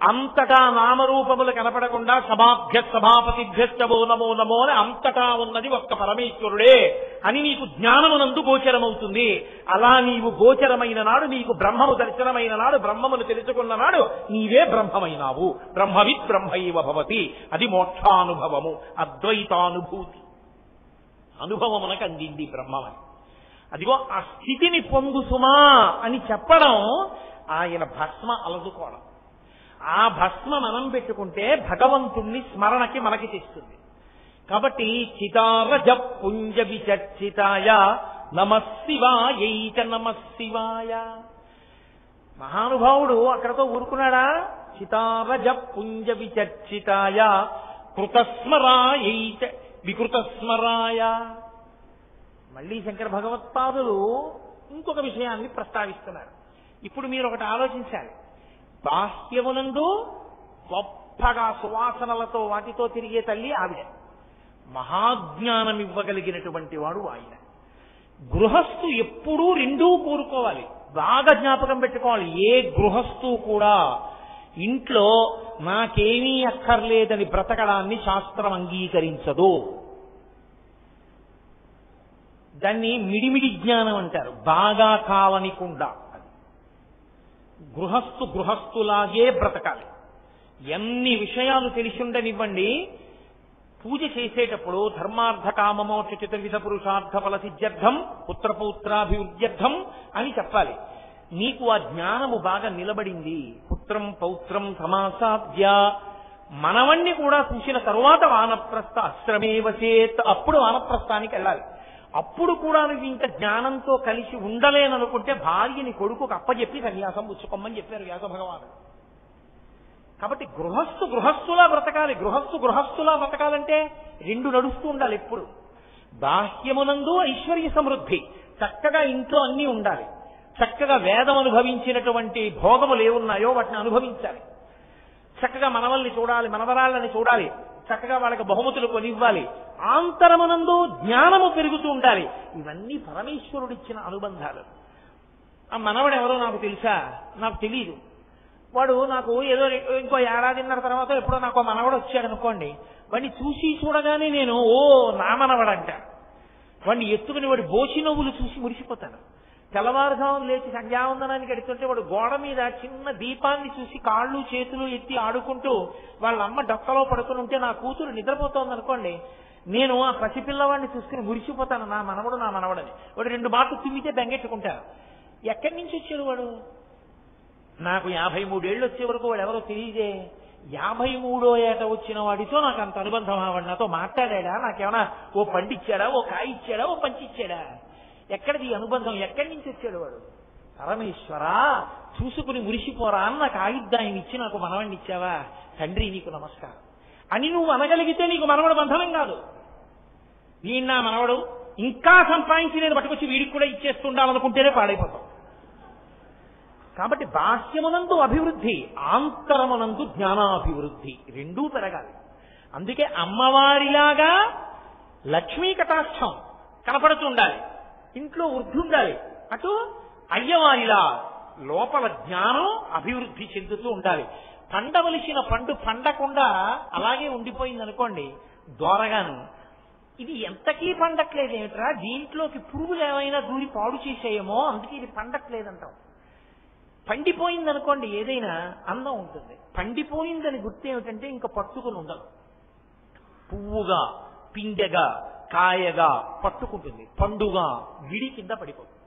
అంతటా నామరూపములు కనపడకుండా సభాభ్య సభాపతిభ్యశ్చవో నమో నమో అని అంతటా ఉన్నది ఒక్క పరమేశ్వరుడే అని నీకు జ్ఞానమునందు గోచరమవుతుంది. అలా నీవు గోచరమైన నాడు, నీకు బ్రహ్మము దర్శనమైన నాడు, బ్రహ్మమును తెలుసుకున్న నాడు నీవే బ్రహ్మమైనావు. బ్రహ్మవిత్ బ్రహ్మైవ భవతి, అది మోక్షానుభవము, అద్వైతానుభూతి అనుభవమునకు అందింది బ్రహ్మమని. అదిగో ఆ స్థితిని పొందు సుమా అని చెప్పడం ఆయన భస్మ అలదుకోవడం. ఆ భస్మ మనం పెట్టుకుంటే భగవంతుణ్ణి స్మరణకి మనకి తెస్తుంది. కాబట్టి చితారజ పుంజ విచర్చితాయ నమశివాయైక నమశివాయ. మహానుభావుడు అక్కడతో ఊరుకున్నాడా? చితారజ పుంజ విచర్చితాయ కృతస్మరాయైక వికృతస్మరాయ. మళ్ళీ శంకర భగవత్పాదులు ఇంకొక విషయాన్ని ప్రస్తావిస్తున్నారు. ఇప్పుడు మీరు ఒకటి ఆలోచించాలి. బాహ్యమునందు గొప్పగా సువాసనలతో వాటితో తిరిగే తల్లి ఆవిడ, మహాజ్ఞానం ఇవ్వగలిగినటువంటి వాడు ఆయన. గృహస్థు ఎప్పుడూ రెండూ కోరుకోవాలి, బాగా జ్ఞాపకం పెట్టుకోవాలి. ఏ గృహస్థు కూడా ఇంట్లో నాకేమీ అక్కర్లేదని బ్రతకడాన్ని శాస్త్రం అంగీకరించదు. దాన్ని మిడిమిడి జ్ఞానం అంటారు, బాగా కావనికుండా. గృహస్థులాగే బ్రతకాలి. ఎన్ని విషయాలు తెలిసి ఉండనివ్వండి, పూజ చేసేటప్పుడు ధర్మార్థ కామమోక్ష చతుర్విధ పురుషార్థ ఫల సిద్ధ్యర్థం పుత్రపౌత్రాభివృద్ధ్యర్థం అని చెప్పాలి. నీకు ఆ జ్ఞానము బాగా నిలబడింది. పుత్రం పౌత్రం సమాసాద్య, మనవణ్ణి కూడా చూసిన తరువాత వానప్రస్థ ఆశ్రమేవ చేత్, అప్పుడు వానప్రస్థానికి వెళ్ళాలి. అప్పుడు కూడా నువ్వు ఇంకా జ్ఞానంతో కలిసి ఉండలేననుకుంటే భార్యని కొడుకుకు అప్పచెప్పి సన్యాసం పుచ్చుకోమని చెప్పారు వ్యాస భగవానుడు. కాబట్టి గృహస్థులా బ్రతకాలి. గృహస్థులా బ్రతకాలంటే రెండు నడుస్తూ ఉండాలి ఎప్పుడు. బాహ్యమునందు ఐశ్వర్య సమృద్ధి, చక్కగా ఇంట్లో అన్నీ ఉండాలి. చక్కగా వేదం అనుభవించినటువంటి భోగములు ఏమున్నాయో వాటిని అనుభవించాలి. చక్కగా మనవల్ని చూడాలి, మనవరాళ్ళని చూడాలి, చక్కగా వాళ్ళకి బహుమతులు కొనివ్వాలి. ఆంతరమునందు జ్ఞానము పెరుగుతూ ఉండాలి. ఇవన్నీ పరమేశ్వరుడిచ్చిన అనుబంధాలు. ఆ మనవడెవరో నాకు తెలుసా? నాకు తెలియదు. వాడు నాకు ఏదో ఇంకో ఏడాదిన్నర తర్వాత ఎప్పుడో నాకు మనవడు వచ్చాడు అనుకోండి, వాడిని చూసి చూడగానే నేను నా మనవడంట. వాడిని ఎత్తుకుని వాడి బోచి నవ్వులు చూసి మురిసిపోతాను. తెల్లవారుజామున లేచి సంధ్యావందనానికి ఎడుతుంటే వాడు గోడ మీద చిన్న దీపాన్ని చూసి కాళ్ళు చేతులు ఎత్తి ఆడుకుంటూ వాళ్ళ అమ్మ డొక్కలో పడుకుని ఉంటే నా కూతురు నిద్రపోతోంది అనుకోండి, నేను ఆ పసిపిల్లవాడిని చూసుకుని మురిసిపోతాను. నా మనవడని. వాడు 2 మాటలు తుమ్మితే బెంగెట్టుకుంటాను. ఎక్కడి నుంచి వచ్చాడు వాడు? నాకు 53 ఏళ్ళు వచ్చే వరకు వాడు ఎవరో తెలియదే. 53వ ఏట వచ్చిన వాడితో నాకు అంత అనుబంధం. వాడు నాతో మాట్లాడా? నాకేమైనా ఓ పండిచ్చాడా, ఓ కాయ ఇచ్చాడా, ఓ పంచిచ్చాడా? ఎక్కడిది అనుబంధం? ఎక్కడి నుంచి వచ్చాడు వాడు? పరమేశ్వరా, చూసుకుని మురిసిపోరా అని నాకు ఆయుద్ధాన్ని ఇచ్చి నాకు మనవణ్ణి ఇచ్చావా? తండ్రి నీకు నమస్కారం అని నువ్వు అనగలిగితే నీకు మనవడు బంధనం కాదు. వీడు నా మనవడు, ఇంకా సంపాదించి నేను పట్టుకొచ్చి వీడికి కూడా ఇచ్చేస్తుండాలనుకుంటేనే పాడైపోతాం. కాబట్టి బాహ్యమునందు అభివృద్ధి, ఆంతరమునందు జ్ఞానాభివృద్ధి రెండూ పెరగాలి. అందుకే అమ్మవారిలాగా లక్ష్మీ కటాక్షం కనపడుతుండాలి, ఇంట్లో వృద్ధి ఉండాలి. అటు అయ్యవారిలా లోపల జ్ఞానం అభివృద్ధి చెందుతూ ఉండాలి. పండవలసిన పండు పండకుండా అలాగే ఉండిపోయింది అనుకోండి దోరగాను, ఇది ఎంతకీ పండట్లేదేమిట్రా, దీంట్లోకి పురుగులు ఏమైనా దూరి పాడు చేసేయేమో, అందుకే ఇది పండట్లేదంటాం. పండిపోయిందనుకోండి ఏదైనా అందం ఉంటుంది. పండిపోయిందని గుర్తు ఏమిటంటే ఇంకా పట్టుకుని ఉండదు. పువ్వుగా, పిండెగా, కాయగా పట్టుకుంటుంది, పండుగా విడి కింద పడిపోతుంది.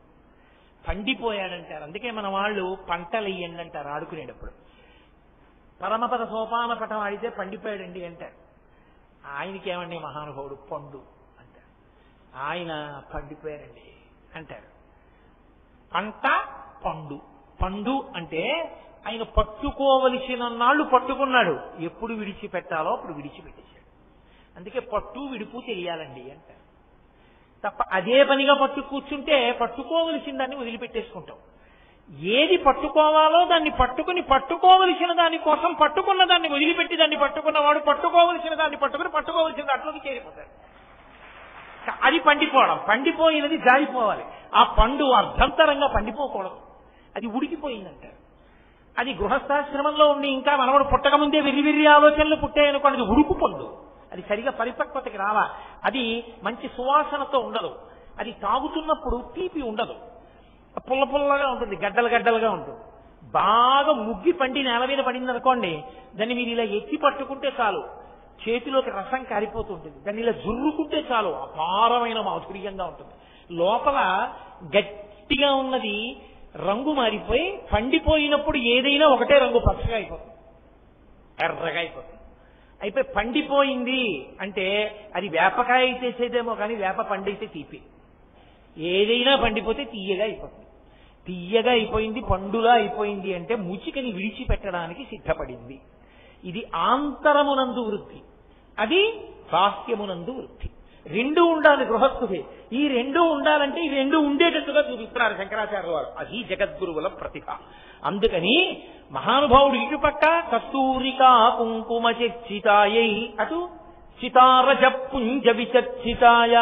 పండిపోయాడంటారు. అందుకే మన వాళ్ళు పంటలు వేయండి అంటారు ఆడుకునేటప్పుడు. పరమపద సోపాన పటం ఆడితే పండిపోయాడండి అంటారు. ఆయనకేమండి మహానుభావుడు పండు అంటారు. ఆయన పండిపోయారండి అంటారు. పంట పండు. పండు అంటే ఆయన పట్టుకోవలసిన నాళ్లు పట్టుకున్నాడు, ఎప్పుడు విడిచిపెట్టాలో అప్పుడు విడిచిపెట్టేశాడు. అందుకే పట్టు విడుపు తెలియాలండి అంటారు. తప్ప అదే పనిగా పట్టు కూర్చుంటే పట్టుకోవలసిన దాన్ని వదిలిపెట్టేసుకుంటాం. ఏది పట్టుకోవాలో దాన్ని పట్టుకుని, పట్టుకోవలసిన దాని కోసం పట్టుకున్న దాన్ని వదిలిపెట్టి దాన్ని పట్టుకున్నవాడు పట్టుకోవలసిన దాన్ని పట్టుకుని పట్టుకోవలసిన దాంట్లోకి చేరిపోతాడు. అది పండిపోవడం. పండిపోయినది జారిపోవాలి. ఆ పండు అర్ధంతరంగా పండిపోకూడదు, అది ఉడికిపోయిందంటారు. అది గృహస్థాశ్రమంలో ఉండి ఇంకా మనవడు పుట్టకముందే వెర్రి ఆలోచనలు పుట్టాయనుకోండి, అది ఉడుకు పండు. అది సరిగా పరిపక్వతకి రావా, అది మంచి సువాసనతో ఉండదు, అది తాగుతున్నప్పుడు తీపి ఉండదు, పుల్ల పుల్లగా ఉంటుంది, గడ్డలుగా ఉంటుంది. బాగా ముగ్గి పండి నేల మీద పడింది అనుకోండి, దాన్ని మీరు ఇలా ఎత్తి పట్టుకుంటే చాలు చేతిలోకి రసం కారిపోతూ ఉంటుంది. దాన్ని ఇలా జుర్రుకుంటే చాలు అపారమైన మాధుర్యంగా ఉంటుంది. లోపల గట్టిగా ఉన్నది రంగు మారిపోయి పండిపోయినప్పుడు ఏదైనా ఒకటే రంగు పచ్చగా అయిపోతుంది, ఎర్రగా అయిపోతుంది. అయిపోయి పండిపోయింది అంటే అది వేపకాయ చేసేదేమో కానీ వేప పండైతే తీపి. ఏదైనా పండిపోతే తీయగా అయిపోతుంది. తీయగా అయిపోయింది, పండులా అయిపోయింది అంటే ముచికని విడిచిపెట్టడానికి సిద్ధపడింది. ఇది ఆంతరమునందు వృద్ధి, అది బాహ్యమునందు వృద్ధి. రెండు ఉండాలి గృహస్థుడే. ఈ రెండు ఉండాలంటే ఈ రెండు ఉండేటట్టుగా చూపిస్తున్నారు శంకరాచార్య వారు. అది జగద్గురువుల ప్రతిభ. అందుకని మహానుభావుడు ఇటుపక్క కస్తూరికా కుంకుమ చర్చితాయై, అటు చితారజ పుంజ విచర్చితాయ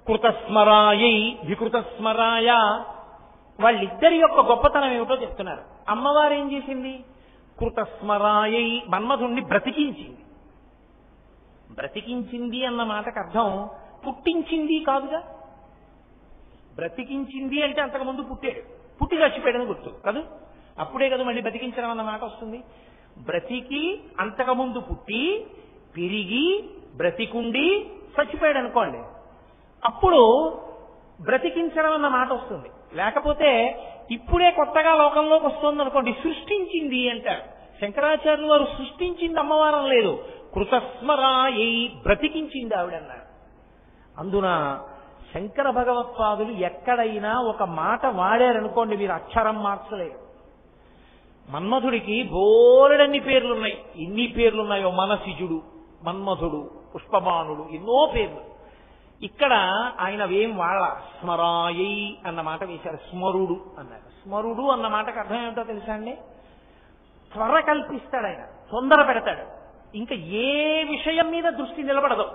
కృతస్మరాయై వికృతస్మరాయ. వాళ్ళిద్దరి యొక్క గొప్పతనం ఏమిటో చెప్తున్నారు. అమ్మవారు ఏం చేసింది? కృతస్మరాయై, మన్మధుణ్ణి బ్రతికించింది. బ్రతికించింది అన్న మాటకు అర్థం పుట్టించింది కాదుగా. బ్రతికించింది అంటే అంతకుముందు పుట్టాడు, పుట్టి చచ్చిపోయాడని గుర్తు కాదు, అప్పుడే కదా మళ్ళీ బ్రతికించడం అన్న మాట వస్తుంది. బ్రతికి అంతకుముందు పుట్టి పెరిగి బ్రతికుండి చచ్చిపోయాడు అనుకోండి, అప్పుడు బ్రతికించడం అన్న మాట వస్తుంది. లేకపోతే ఇప్పుడే కొత్తగా లోకంలోకి వస్తుంది అనుకోండి, సృష్టించింది అంటారు. శంకరాచార్యులు వారు సృష్టించింది అమ్మవారం లేదు, కృతస్మరాయై బ్రతికించింది ఆవిడన్నారు. అందున శంకర భగవత్పాదులు ఎక్కడైనా ఒక మాట వాడారనుకోండి, మీరు అక్షరం మార్చలేరు. మన్మధుడికి బోలెడన్ని పేర్లున్నాయి. ఎన్ని పేర్లున్నాయో, మనసిజుడు, మన్మధుడు, పుష్పబాణుడు, ఎన్నో పేర్లు. ఇక్కడ ఆయన ఏం వాళ్ళ స్మరాయై అన్న మాట వేశారు, స్మరుడు అన్నారు. స్మరుడు అన్న మాటకు అర్థం ఏమిటో తెలుసా అండి? త్వర కల్పిస్తాడు ఆయన, తొందర పెడతాడు. ఇంకా ఏ విషయం మీద దృష్టి నిలబడదు.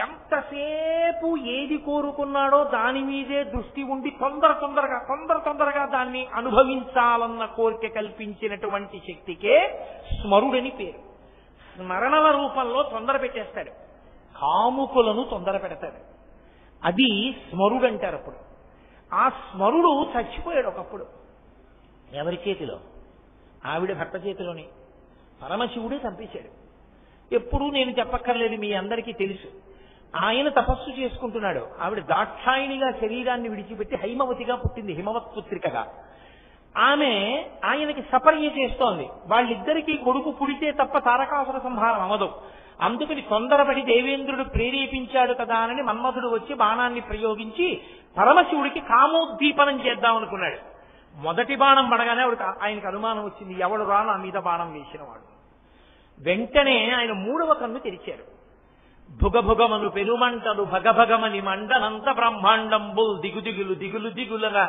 ఎంతసేపు ఏది కోరుకున్నాడో దాని మీదే దృష్టి ఉండి తొందరగా దాన్ని అనుభవించాలన్న కోరిక కల్పించినటువంటి శక్తికే స్మరుడని పేరు. స్మరణల రూపంలో తొందర పెట్టేస్తాడు, కాముకులను తొందర పెడతాడు. అది స్మరుడు అంటారు. అప్పుడు ఆ స్మరుడు చచ్చిపోయాడు ఒకప్పుడు. ఎవరి చేతిలో? ఆవిడ భర్త చేతిలోనే. పరమశివుడే చంపేశాడు. ఎప్పుడూ నేను చెప్పక్కర్లేదు, మీ అందరికీ తెలుసు. ఆయన తపస్సు చేసుకుంటున్నాడు. ఆవిడ దాక్షాయిణిగా శరీరాన్ని విడిచిపెట్టి హైమవతిగా పుట్టింది, హిమవత్ పుత్రికగా. ఆమె ఆయనకి సపర్య చేస్తోంది. వాళ్ళిద్దరికీ కొడుకు పుడితే తప్ప తారకాసుర సంహారం అవ్వదు. అందుకని తొందరపడి దేవేంద్రుడు ప్రేరేపించాడు కదా అని మన్మధుడు వచ్చి బాణాన్ని ప్రయోగించి పరమశివుడికి కామోద్దీపనం చేద్దామనుకున్నాడు. మొదటి బాణం పడగానే ఆయనకు అనుమానం వచ్చింది, ఎవడు రా నా మీద బాణం వేసిన వాడు. వెంటనే ఆయన మూడవ కన్ను తెరిచారు. భుగభుగమను పెనుమంటలు భగభగమని మండనంత బ్రహ్మాండంబుల్ దిగులుగా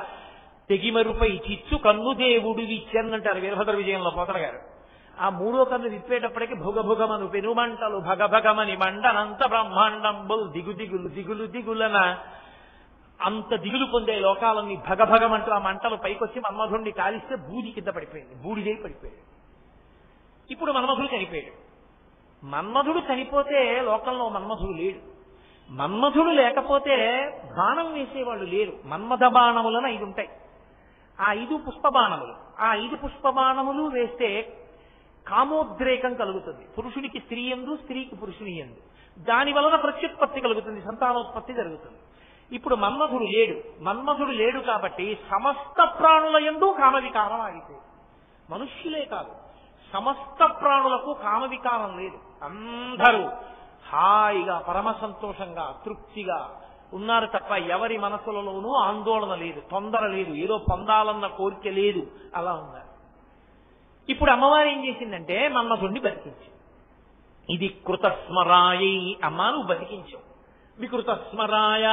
తెగిమరుపై చిచ్చు కన్ను దేవుడు ఇచ్చన్నంటారు వీరభద్ర విజయంలో పోతన గారు. ఆ మూడో కన్ను విప్పేటప్పటికి భుగభుగమను పెనుమంటలు భగభగమని మండనంత బ్రహ్మాండంబుల్ దిగులున అంత దిగులు పొందే లోకాలన్నీ భగభగమంటూ ఆ మంటలు పైకొచ్చి మన్మధుడిని కాలిస్తే బూది కింద పడిపోయింది, బూడిదై పడిపోయాడు. ఇప్పుడు మన్మధుడు చనిపోయాడు. మన్మధుడు చనిపోతే లోకంలో మన్మధుడు లేడు. మన్మధుడు లేకపోతే బాణం వేసేవాళ్ళు లేరు. మన్మథ బాణములను 5 ఉంటాయి. ఆ 5 పుష్పబాణములు. ఆ 5 పుష్పబాణములు వేస్తే కామోద్రేకం కలుగుతుంది. పురుషుడికి స్త్రీ యందు, స్త్రీకి పురుషుని యందు. దాని వలన ప్రత్యుత్పత్తి కలుగుతుంది, సంతానోత్పత్తి జరుగుతుంది. ఇప్పుడు మన్మధుడు లేడు కాబట్టి సమస్త ప్రాణుల యందు కామవికారం ఆగిపోయింది. మనుష్యులే కాదు, సమస్త ప్రాణులకు కామవికారం లేదు. అందరూ హాయిగా పరమ సంతోషంగా తృప్తిగా ఉన్నారు తప్ప ఎవరి మనసులలోనూ ఆందోళన లేదు, తొందర లేదు, ఏదో పొందాలన్న కోరిక లేదు. అలా ఉన్నారు. ఇప్పుడు అమ్మవారు ఏం చేసిందంటే మన్మధుడిని బతికించి, ఇది కృతస్మరాయై, అమ్మా నువ్వు బతికించావు. వికృతస్మరాయ,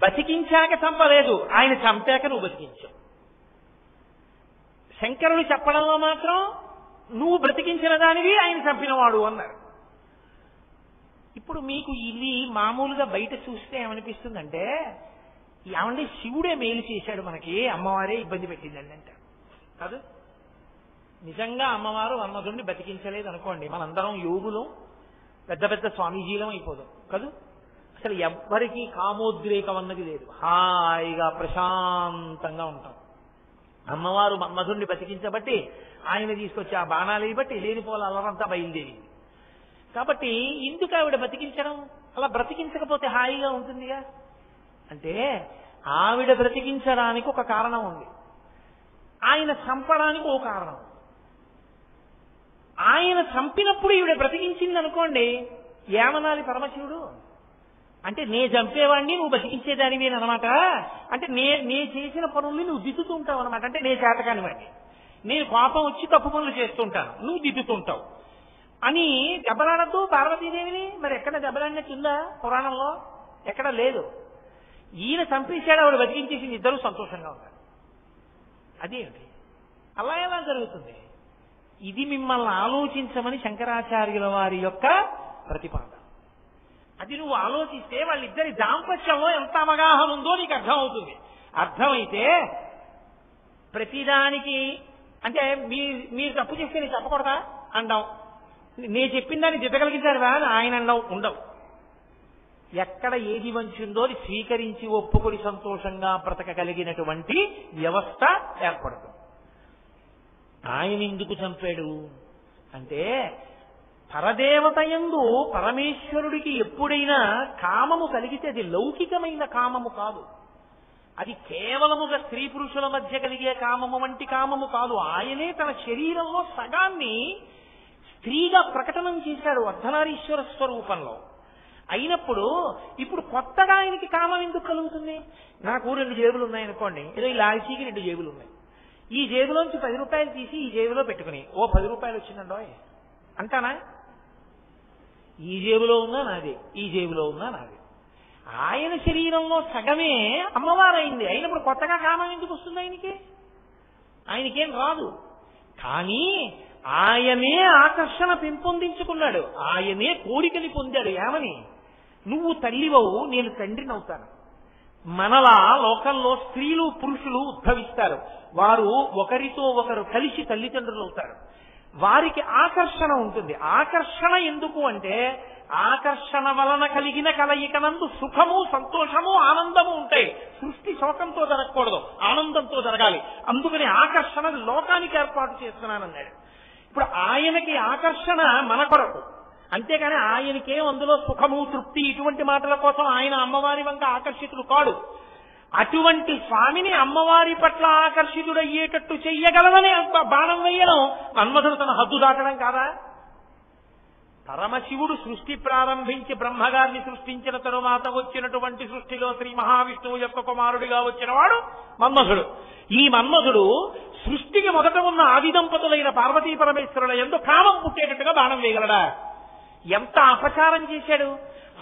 బతికించాక చంపలేదు, ఆయన చంపాక నువ్వు బతికించావు. శంకరుడు చెప్పడంలో మాత్రం నువ్వు బ్రతికించిన దానివి, ఆయన చంపినవాడు అన్నారు. ఇప్పుడు మీకు ఇది మామూలుగా బయట చూస్తే ఏమనిపిస్తుందంటే, ఏమంటే శివుడే మేలు చేశాడు మనకి, అమ్మవారే ఇబ్బంది పెట్టిందండి అంటారు కాదు. నిజంగా అమ్మవారు మన్మధుడిని బతికించలేదు అనుకోండి, మనందరం యోగులు పెద్ద పెద్ద స్వామీజీలం అయిపోదాం కాదు. అసలు ఎవ్వరికీ కామోద్రేకం అన్నది లేదు, హాయిగా ప్రశాంతంగా ఉంటాం. అమ్మవారు మన్మధుడిని బతికించబట్టి ఆయన తీసుకొచ్చి ఆ బాణాలు బట్టి లేనిపోల అల్లరంతా బయలుదేరింది. కాబట్టి ఎందుకు ఆవిడ బతికించడం? అలా బ్రతికించకపోతే హాయిగా ఉంటుందిగా. అంటే ఆవిడ బ్రతికించడానికి ఒక కారణం ఉంది, ఆయన చంపడానికి ఓ కారణం. ఆయన చంపినప్పుడు ఈవిడ బ్రతికించింది అనుకోండి, ఏమనాలి పరమశివుడు? అంటే నే చంపేవాడిని నువ్వు బతికించేదానివి అనమాట. అంటే నే చేసిన పనుల్ని నువ్వు దిద్దుతూ ఉంటావు అనమాట. అంటే నే చేతకానివాడిని, నేను కోపం వచ్చి తప్పు పనులు చేస్తుంటాను, నువ్వు దిద్దుతుంటావు అని దెబ్బలాడద్దు పార్వతీదేవిని. మరి ఎక్కడ దెబ్బలాడినట్టుందా పురాణంలో? ఎక్కడ లేదు. ఈయన చంపేశాడు, ఆవిడ బతికించేసింది, ఇద్దరూ సంతోషంగా ఉన్నారు. అదేంటి అలా ఎలా జరుగుతుంది? ఇది మిమ్మల్ని ఆలోచించమని శంకరాచార్యుల వారి యొక్క ప్రతిపాదన. అది నువ్వు ఆలోచిస్తే వాళ్ళిద్దరి దాంపత్యంలో ఎంత అవగాహన ఉందో నీకు అర్థమవుతుంది. అర్థమైతే ప్రతిదానికి అంటే మీరు తప్పు చేస్తే నేను చెప్పకూడదా అంటాం, నేను చెప్పిన దాన్ని దిద్దగలిగించారు అని ఆయన అండవు ఉండవు. ఎక్కడ ఏది మంచి ఉందో అది స్వీకరించి ఒప్పుకొని సంతోషంగా బ్రతకగలిగినటువంటి వ్యవస్థ ఏర్పడుతుంది. ఆయన ఎందుకు చంపాడు అంటే పరదేవతయందు పరమేశ్వరుడికి ఎప్పుడైనా కామము కలిగితే అది లౌకికమైన కామము కాదు, అది కేవలముగా స్త్రీ పురుషుల మధ్య కలిగే కామము వంటి కామము కాదు. ఆయనే తన శరీరంలో సగాన్ని స్త్రీగా ప్రకటనం చేశాడు అర్ధనారీశ్వర స్వరూపంలో. అయినప్పుడు ఇప్పుడు కొత్తగా ఆయనకి కామం ఎందుకు కలుగుతుంది? నాకు 2 జేబులు ఉన్నాయనుకోండి, ఏదో ఈ లాల్చీకి 2 జేబులు ఉన్నాయి, ఈ జేబులోంచి 10 రూపాయలు తీసి ఈ జేబులో పెట్టుకుని 10 రూపాయలు వచ్చిందండో అంటానా? ఈ జేబులో ఉన్నా నాది, ఈ జేబులో ఉన్నా నాది. ఆయన శరీరంలో సగమే అమ్మవారైంది. అయినప్పుడు కొత్తగా కామం ఎందుకు వస్తుంది ఆయనకి? ఆయనకేం రాదు. కానీ ఆయనే ఆకర్షణ పెంపొందించుకున్నాడు, ఆయనే కోరికని పొందాడు. ఏమని? నువ్వు తల్లివవు, నేను తండ్రిని అవుతాను. మనలా లోకంలో స్త్రీలు పురుషులు ఉద్భవిస్తారు, వారు ఒకరితో ఒకరు కలిసి తల్లిదండ్రులు అవుతారు. వారికి ఆకర్షణ ఉంటుంది. ఆకర్షణ ఎందుకు అంటే ఆకర్షణ వలన కలిగిన కలయికనందు సుఖము, సంతోషము, ఆనందము ఉంటాయి. సృష్టి శోకంతో జరగకూడదు, ఆనందంతో జరగాలి. అందుకని ఆకర్షణ లోకానికి ఏర్పాటు చేస్తున్నానన్నాడు. ఇప్పుడు ఆయనకి ఆకర్షణ మన కొరకు, అంతేగాని ఆయనకేం అందులో సుఖము, తృప్తి ఇటువంటి మాటల కోసం ఆయన అమ్మవారి వంక ఆకర్షితుడు కాడు. అటువంటి స్వామిని అమ్మవారి పట్ల ఆకర్షితుడయ్యేటట్టు చెయ్యగలవని బాణం వేయడం మన్మధుడు తన హద్దు దాటడం కాదా? పరమశివుడు సృష్టి ప్రారంభించి బ్రహ్మగారిని సృష్టించిన తరువాత వచ్చినటువంటి సృష్టిలో శ్రీ మహావిష్ణువు యొక్క కుమారుడిగా వచ్చిన వాడు మన్మధుడు. ఈ మన్మధుడు సృష్టికి మొదట ఉన్న ఆది దంపతులైన పార్వతీ పరమేశ్వరుల యందు కామం పుట్టేటట్టుగా బాణం వేయగలడా? ఎంత అపచారం చేశాడు!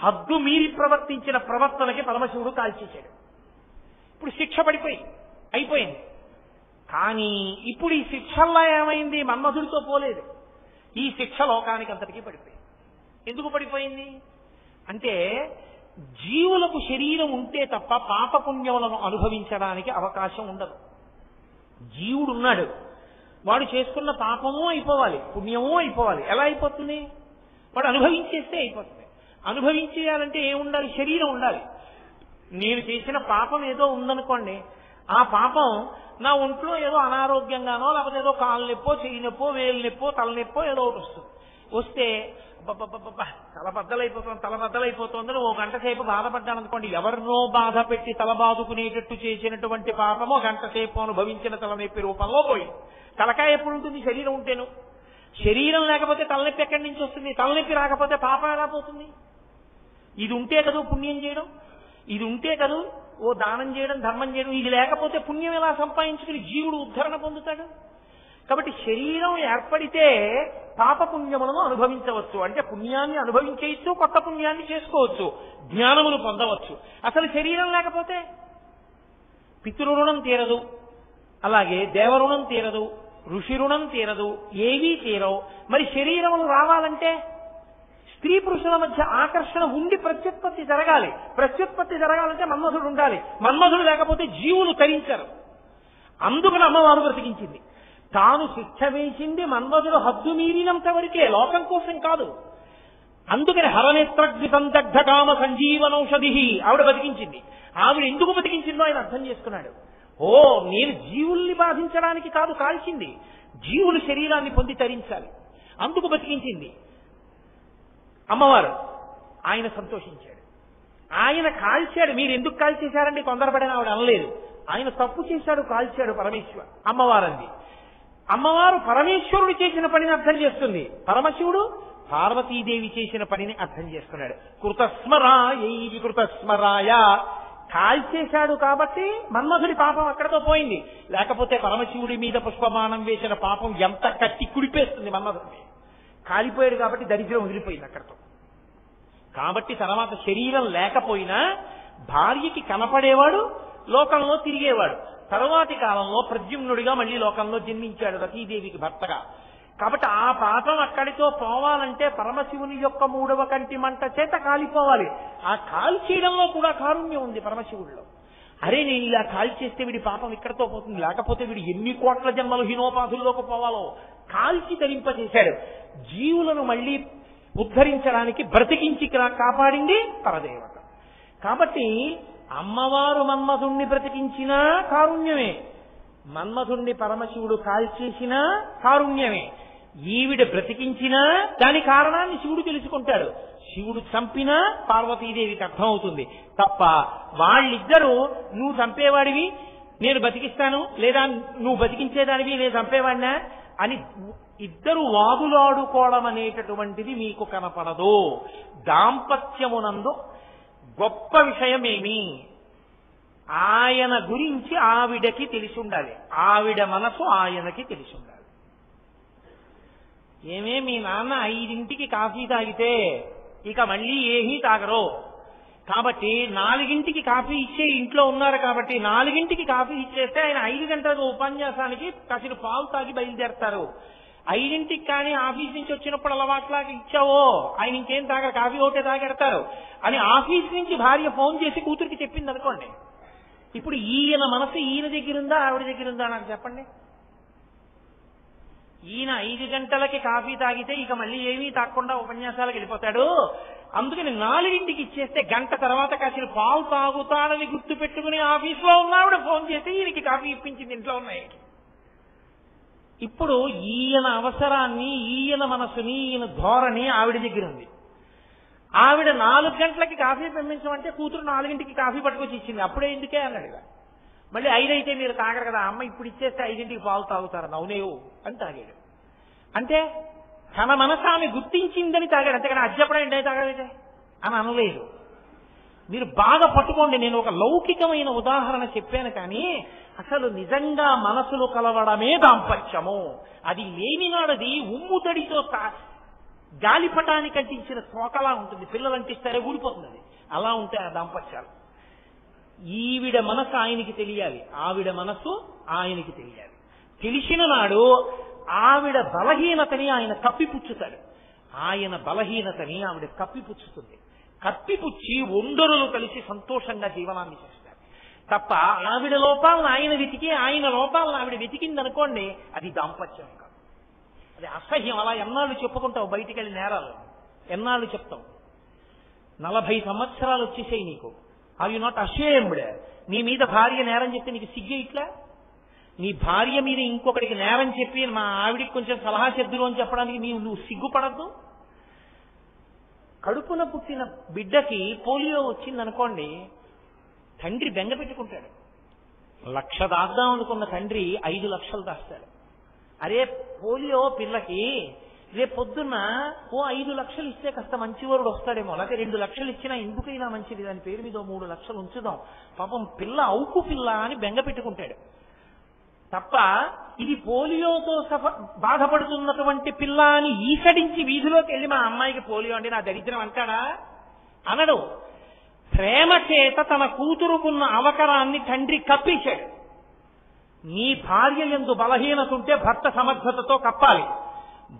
హద్దు మీరి ప్రవర్తించిన ప్రవర్తనకి పరమశివుడు కాల్చేశాడు. ఇప్పుడు శిక్ష అయిపోయింది. కానీ ఇప్పుడు ఈ శిక్షల్లో ఏమైంది? మన్మధుడితో పోలేదు. ఈ శిక్ష లోకానికి అంతటికీ పడిపోయింది. ఎందుకు పడిపోయింది అంటే జీవులకు శరీరం ఉంటే తప్ప పాపపుణ్యములను అనుభవించడానికి అవకాశం ఉండదు. జీవుడున్నాడు, వాడు చేసుకున్న పాపమూ అయిపోవాలి, పుణ్యమూ అయిపోవాలి. ఎలా అయిపోతుంది? వాడు అనుభవించేస్తే అయిపోతుంది. అనుభవించేయాలంటే ఏముండాలి? శరీరం ఉండాలి. నేను చేసిన పాపం ఏదో ఉందనుకోండి, ఆ పాపం నా ఒంట్లో ఏదో అనారోగ్యంగానో లేకపోతే ఏదో కాలు నొప్పో, చెయ్యి నొప్పో, వేలు నొప్పో, తలనొప్పో ఏదో ఒకటి వస్తుంది. వస్తే తలబద్దలైపోతుందని 1 గంట సేపు బాధపడ్డాను అనుకోండి, ఎవరినో బాధ పెట్టి తల బాదుకునేటట్టు చేసినటువంటి పాపము 1 గంట సేపు అనుభవించిన తలనొప్పి రూపంలో పోయింది. తలకాయ ఎప్పుడు ఉంటుంది? శరీరం ఉంటేను. శరీరం లేకపోతే తలనొప్పి ఎక్కడి నుంచి వస్తుంది? తలనొప్పి రాకపోతే పాపం ఎలా పోతుంది? ఇది ఉంటే కదా పుణ్యం చేయడం, ఇది ఉంటే కదా ఓ దానం చేయడం, ధర్మం చేయడం. ఇది లేకపోతే పుణ్యం ఎలా సంపాదించుకుని జీవుడు ఉద్ధరణ పొందుతాడు? కాబట్టి శరీరం ఏర్పడితే పాపపుణ్యములను అనుభవించవచ్చు. అంటే పుణ్యాన్ని అనుభవించేయచ్చు, కొత్త పుణ్యాన్ని చేసుకోవచ్చు, జ్ఞానమును పొందవచ్చు. అసలు శరీరం లేకపోతే పితృరుణం తీరదు, అలాగే దేవరుణం తీరదు, ఋషి రుణం తీరదు, ఏవీ తీరవు. మరి శరీరములు రావాలంటే స్త్రీ పురుషుల మధ్య ఆకర్షణ ఉండి ప్రత్యుత్పత్తి జరగాలి. ప్రత్యుత్పత్తి జరగాలంటే మన్మధుడు ఉండాలి. మన్మధుడు లేకపోతే జీవులు తరించరు. అందుకని అమ్మవారు బ్రతికించింది. తాను శిక్ష వేసింది మన్మధుడు హద్దు మీరినంత వరకే, లోకం కోసం కాదు. అందుకని హరనేత్రగ్వితం దగ్ధకామ సంజీవనౌషధి ఆవిడ బతికించింది. ఆవిడ ఎందుకు బతికించిందో ఆయన అర్థం చేసుకున్నాడు. ఓ, నేను జీవుల్ని బాధించడానికి కాదు కాల్చింది, జీవులు శరీరాన్ని పొంది తరించాలి, అందుకు బతికించింది అమ్మవారు. ఆయన సంతోషించాడు. ఆయన కాల్చాడు. మీరు ఎందుకు కాల్చేశారండి తొందరపడిన ఆవిడ అనలేదు. ఆయన తప్పు చేశాడు, కాల్చాడు పరమేశ్వరు. అమ్మవారంది. అమ్మవారు పరమేశ్వరుడు చేసిన పనిని అర్థం చేస్తుంది, పరమశివుడు పార్వతీదేవి చేసిన పనిని అర్థం చేసుకున్నాడు. కృతస్మరాయ కాల్చేశాడు కాబట్టి మన్మధుడి పాపం అక్కడతో పోయింది. లేకపోతే పరమశివుడి మీద పుష్పబాణం వేసిన పాపం ఎంత కట్టి కుడిపేస్తుంది మన్మధుడిని. కాలిపోయాడు కాబట్టి దరిద్రం వదిలిపోయింది అక్కడతో. కాబట్టి తర్వాత శరీరం లేకపోయినా భార్యకి కనపడేవాడు, లోకంలో తిరిగేవాడు. తరువాతి కాలంలో ప్రద్యుమ్నుడిగా మళ్ళీ లోకంలో జన్మించాడు రతీదేవికి భర్తగా. కాబట్టి ఆ పాపం అక్కడితో పోవాలంటే పరమశివుని యొక్క 3వ కంటి మంట చేత కాలిపోవాలి. ఆ కాల్చేయడంలో కూడా కారుణ్యం ఉంది పరమశివుడిలో. అరే, నేను ఇలా కాల్చేస్తే వీడి పాపం ఇక్కడితో పోతుంది, లేకపోతే వీడు ఎన్ని కోట్ల జన్మలు హీనోపాధుల్లోకి పోవాలో కాల్చి ధరింపచేశాడు. జీవులను మళ్ళీ ఉద్ధరించడానికి బ్రతికించి కాపాడింది పరదేవత. కాబట్టి అమ్మవారు మన్మధుణ్ణి బ్రతికించినా కారుణ్యమే, మన్మధుణ్ణి పరమశివుడు కాల్చేసినా కారుణ్యమే. ఈవిడ బ్రతికించినా దాని కారణాన్ని శివుడు తెలుసుకుంటాడు. శివుడు చంపినా పార్వతీదేవికి అర్థం అవుతుంది తప్ప వాళ్ళిద్దరూ నువ్వు చంపేవాడివి నేను బతికిస్తాను, లేదా నువ్వు బతికించేదానివి నేను చంపేవాడినా అని ఇద్దరు వాదులాడుకోవడం అనేటటువంటిది మీకు కనపడదు. దాంపత్యమునందు గొప్ప విషయమేమి, ఆయన గురించి ఆవిడకి తెలిసి ఉండాలి, ఆవిడ మనసు ఆయనకి తెలిసి ఉండాలి. మీ నాన్న 5ంటికి కాఫీ తాగితే ఇక మళ్ళీ ఏమీ తాగరు, కాబట్టి 4ంటికి కాఫీ ఇచ్చే ఇంట్లో ఉన్నారు కాబట్టి 4ంటికి కాఫీ ఇచ్చేస్తే ఆయన 5 గంటలకు ఉపన్యాసానికి కాసిన పాలు తాగి బయలుదేరతారు. 5ంటికి కానీ ఆఫీస్ నుంచి వచ్చినప్పుడు అలవాట్లాగా ఇచ్చావో ఆయన ఇంకేం తాగరు, కాఫీ ఒకటే తాగెడతారు అని ఆఫీస్ నుంచి భార్య ఫోన్ చేసి కూతురికి చెప్పింది అనుకోండి. ఇప్పుడు ఈయన మనసు ఈయన దగ్గర ఉందా ఆవిడ దగ్గర ఉందా నాకు చెప్పండి. ఈయన 5 గంటలకి కాఫీ తాగితే ఇక మళ్ళీ ఏమీ తాగకుండా ఉపన్యాసాలకు వెళ్ళిపోతాడు, అందుకని 4ంటికి ఇచ్చేస్తే గంట తర్వాత కాసిన పాలు తాగుతాడని గుర్తు పెట్టుకుని ఆఫీస్లో ఉన్నావిడ ఫోన్ చేసి ఈయనకి కాఫీ ఇప్పించింది ఇంట్లో ఉన్నాయి. ఇప్పుడు ఈయన అవసరాన్ని ఈయన మనసుని ఈయన ధోరణి ఆవిడ దగ్గర ఉంది. ఆవిడ 4 గంటలకి కాఫీ పంపించమంటే కూతురు 4ంటికి కాఫీ పట్టుకొచ్చి ఇచ్చింది, అప్పుడే ఎందుకే అన్నాడు. మళ్ళీ 5 అయితే మీరు తాగరు కదా, అమ్మ ఇప్పుడు ఇచ్చేస్తే 5ంటికి పాలు తాగుతారు అవునేవు అని తాగాడు. అంటే తన మనసు ఆమె గుర్తించిందని తాగాడు, అంతేకాని అజ్జపడం ఏంటో తాగలేదే అని అనలేదు. మీరు బాగా పట్టుకోండి, నేను ఒక లౌకికమైన ఉదాహరణ చెప్పాను కానీ అసలు నిజంగా మనసులు కలవడమే దాంపత్యము. అది లేనినాడది ఉమ్ముతడితో గాలిపటానికి అంటించిన తోకలా ఉంటుంది, పిల్లలు అంటిస్తారే ఊడిపోతుంది, అది అలా ఉంటాయి ఆ దాంపత్యాలు. ఈవిడ మనసు ఆయనకి తెలియాలి, ఆవిడ మనసు ఆయనకి తెలియాలి. తెలిసిన నాడు ఆవిడ బలహీనతని ఆయన కప్పిపుచ్చుతాడు, ఆయన బలహీనతని ఆవిడ కప్పిపుచ్చుతుంది. కప్పిపుచ్చి ఒండరులు కలిసి సంతోషంగా జీవనాన్ని చేస్తారు తప్ప ఆవిడ లోపాలను ఆయన వెతికి ఆయన లోపాలను ఆవిడ వెతికిందనుకోండి అది దాంపత్యం కాదు, అది అసహ్యం. అలా ఎన్నాళ్ళు చెప్పుకుంటావు బయటికి వెళ్ళి నేరాలు, ఎన్నాళ్ళు చెప్తావు? 40 సంవత్సరాలు వచ్చేసాయి నీకు, ఆర్ యు నాట్ అషేమ్డ్? నీ మీద భార్య నేరం చెప్తే నీకు సిగ్గే ఇట్లా? నీ భార్య మీద ఇంకొకటికి నేరం చెప్పి మా ఆవిడికి కొంచెం సలహా చెద్దురు అని చెప్పడానికి నువ్వు సిగ్గుపడద్దు? కడుపున పుట్టిన బిడ్డకి పోలియో వచ్చిందనుకోండి, తండ్రి బెంగ పెట్టుకుంటాడు. 1,00,000 దాద్దాం అనుకున్న తండ్రి 5 లక్షలు దాస్తాడు. అరే పోలియో పిల్లకి రేపు పొద్దున్న 5 లక్షలు ఇస్తే కాస్త మంచివారుడు వస్తాడేమో, లేకపోతే 2 లక్షలు ఇచ్చినా ఎందుకైనా మంచిది, దాని పేరు మీద 3 లక్షలు ఉంచుదాం, పాపం పిల్ల అవుకు పిల్ల అని బెంగ పెట్టుకుంటాడు తప్ప ఇది పోలియోతో బాధపడుతున్నటువంటి పిల్ల అని ఈసడించి వీధిలోకి వెళ్ళి మా అమ్మాయికి పోలియో అంటే నా దరిద్రం అంటాడా? అనడు. ప్రేమ చేత తన కూతురుకున్న అవకరాన్ని తండ్రి కప్పేశాడు. నీ భార్య యందు బలహీనత ఉంటే భర్త సమర్థతతో కప్పాలి,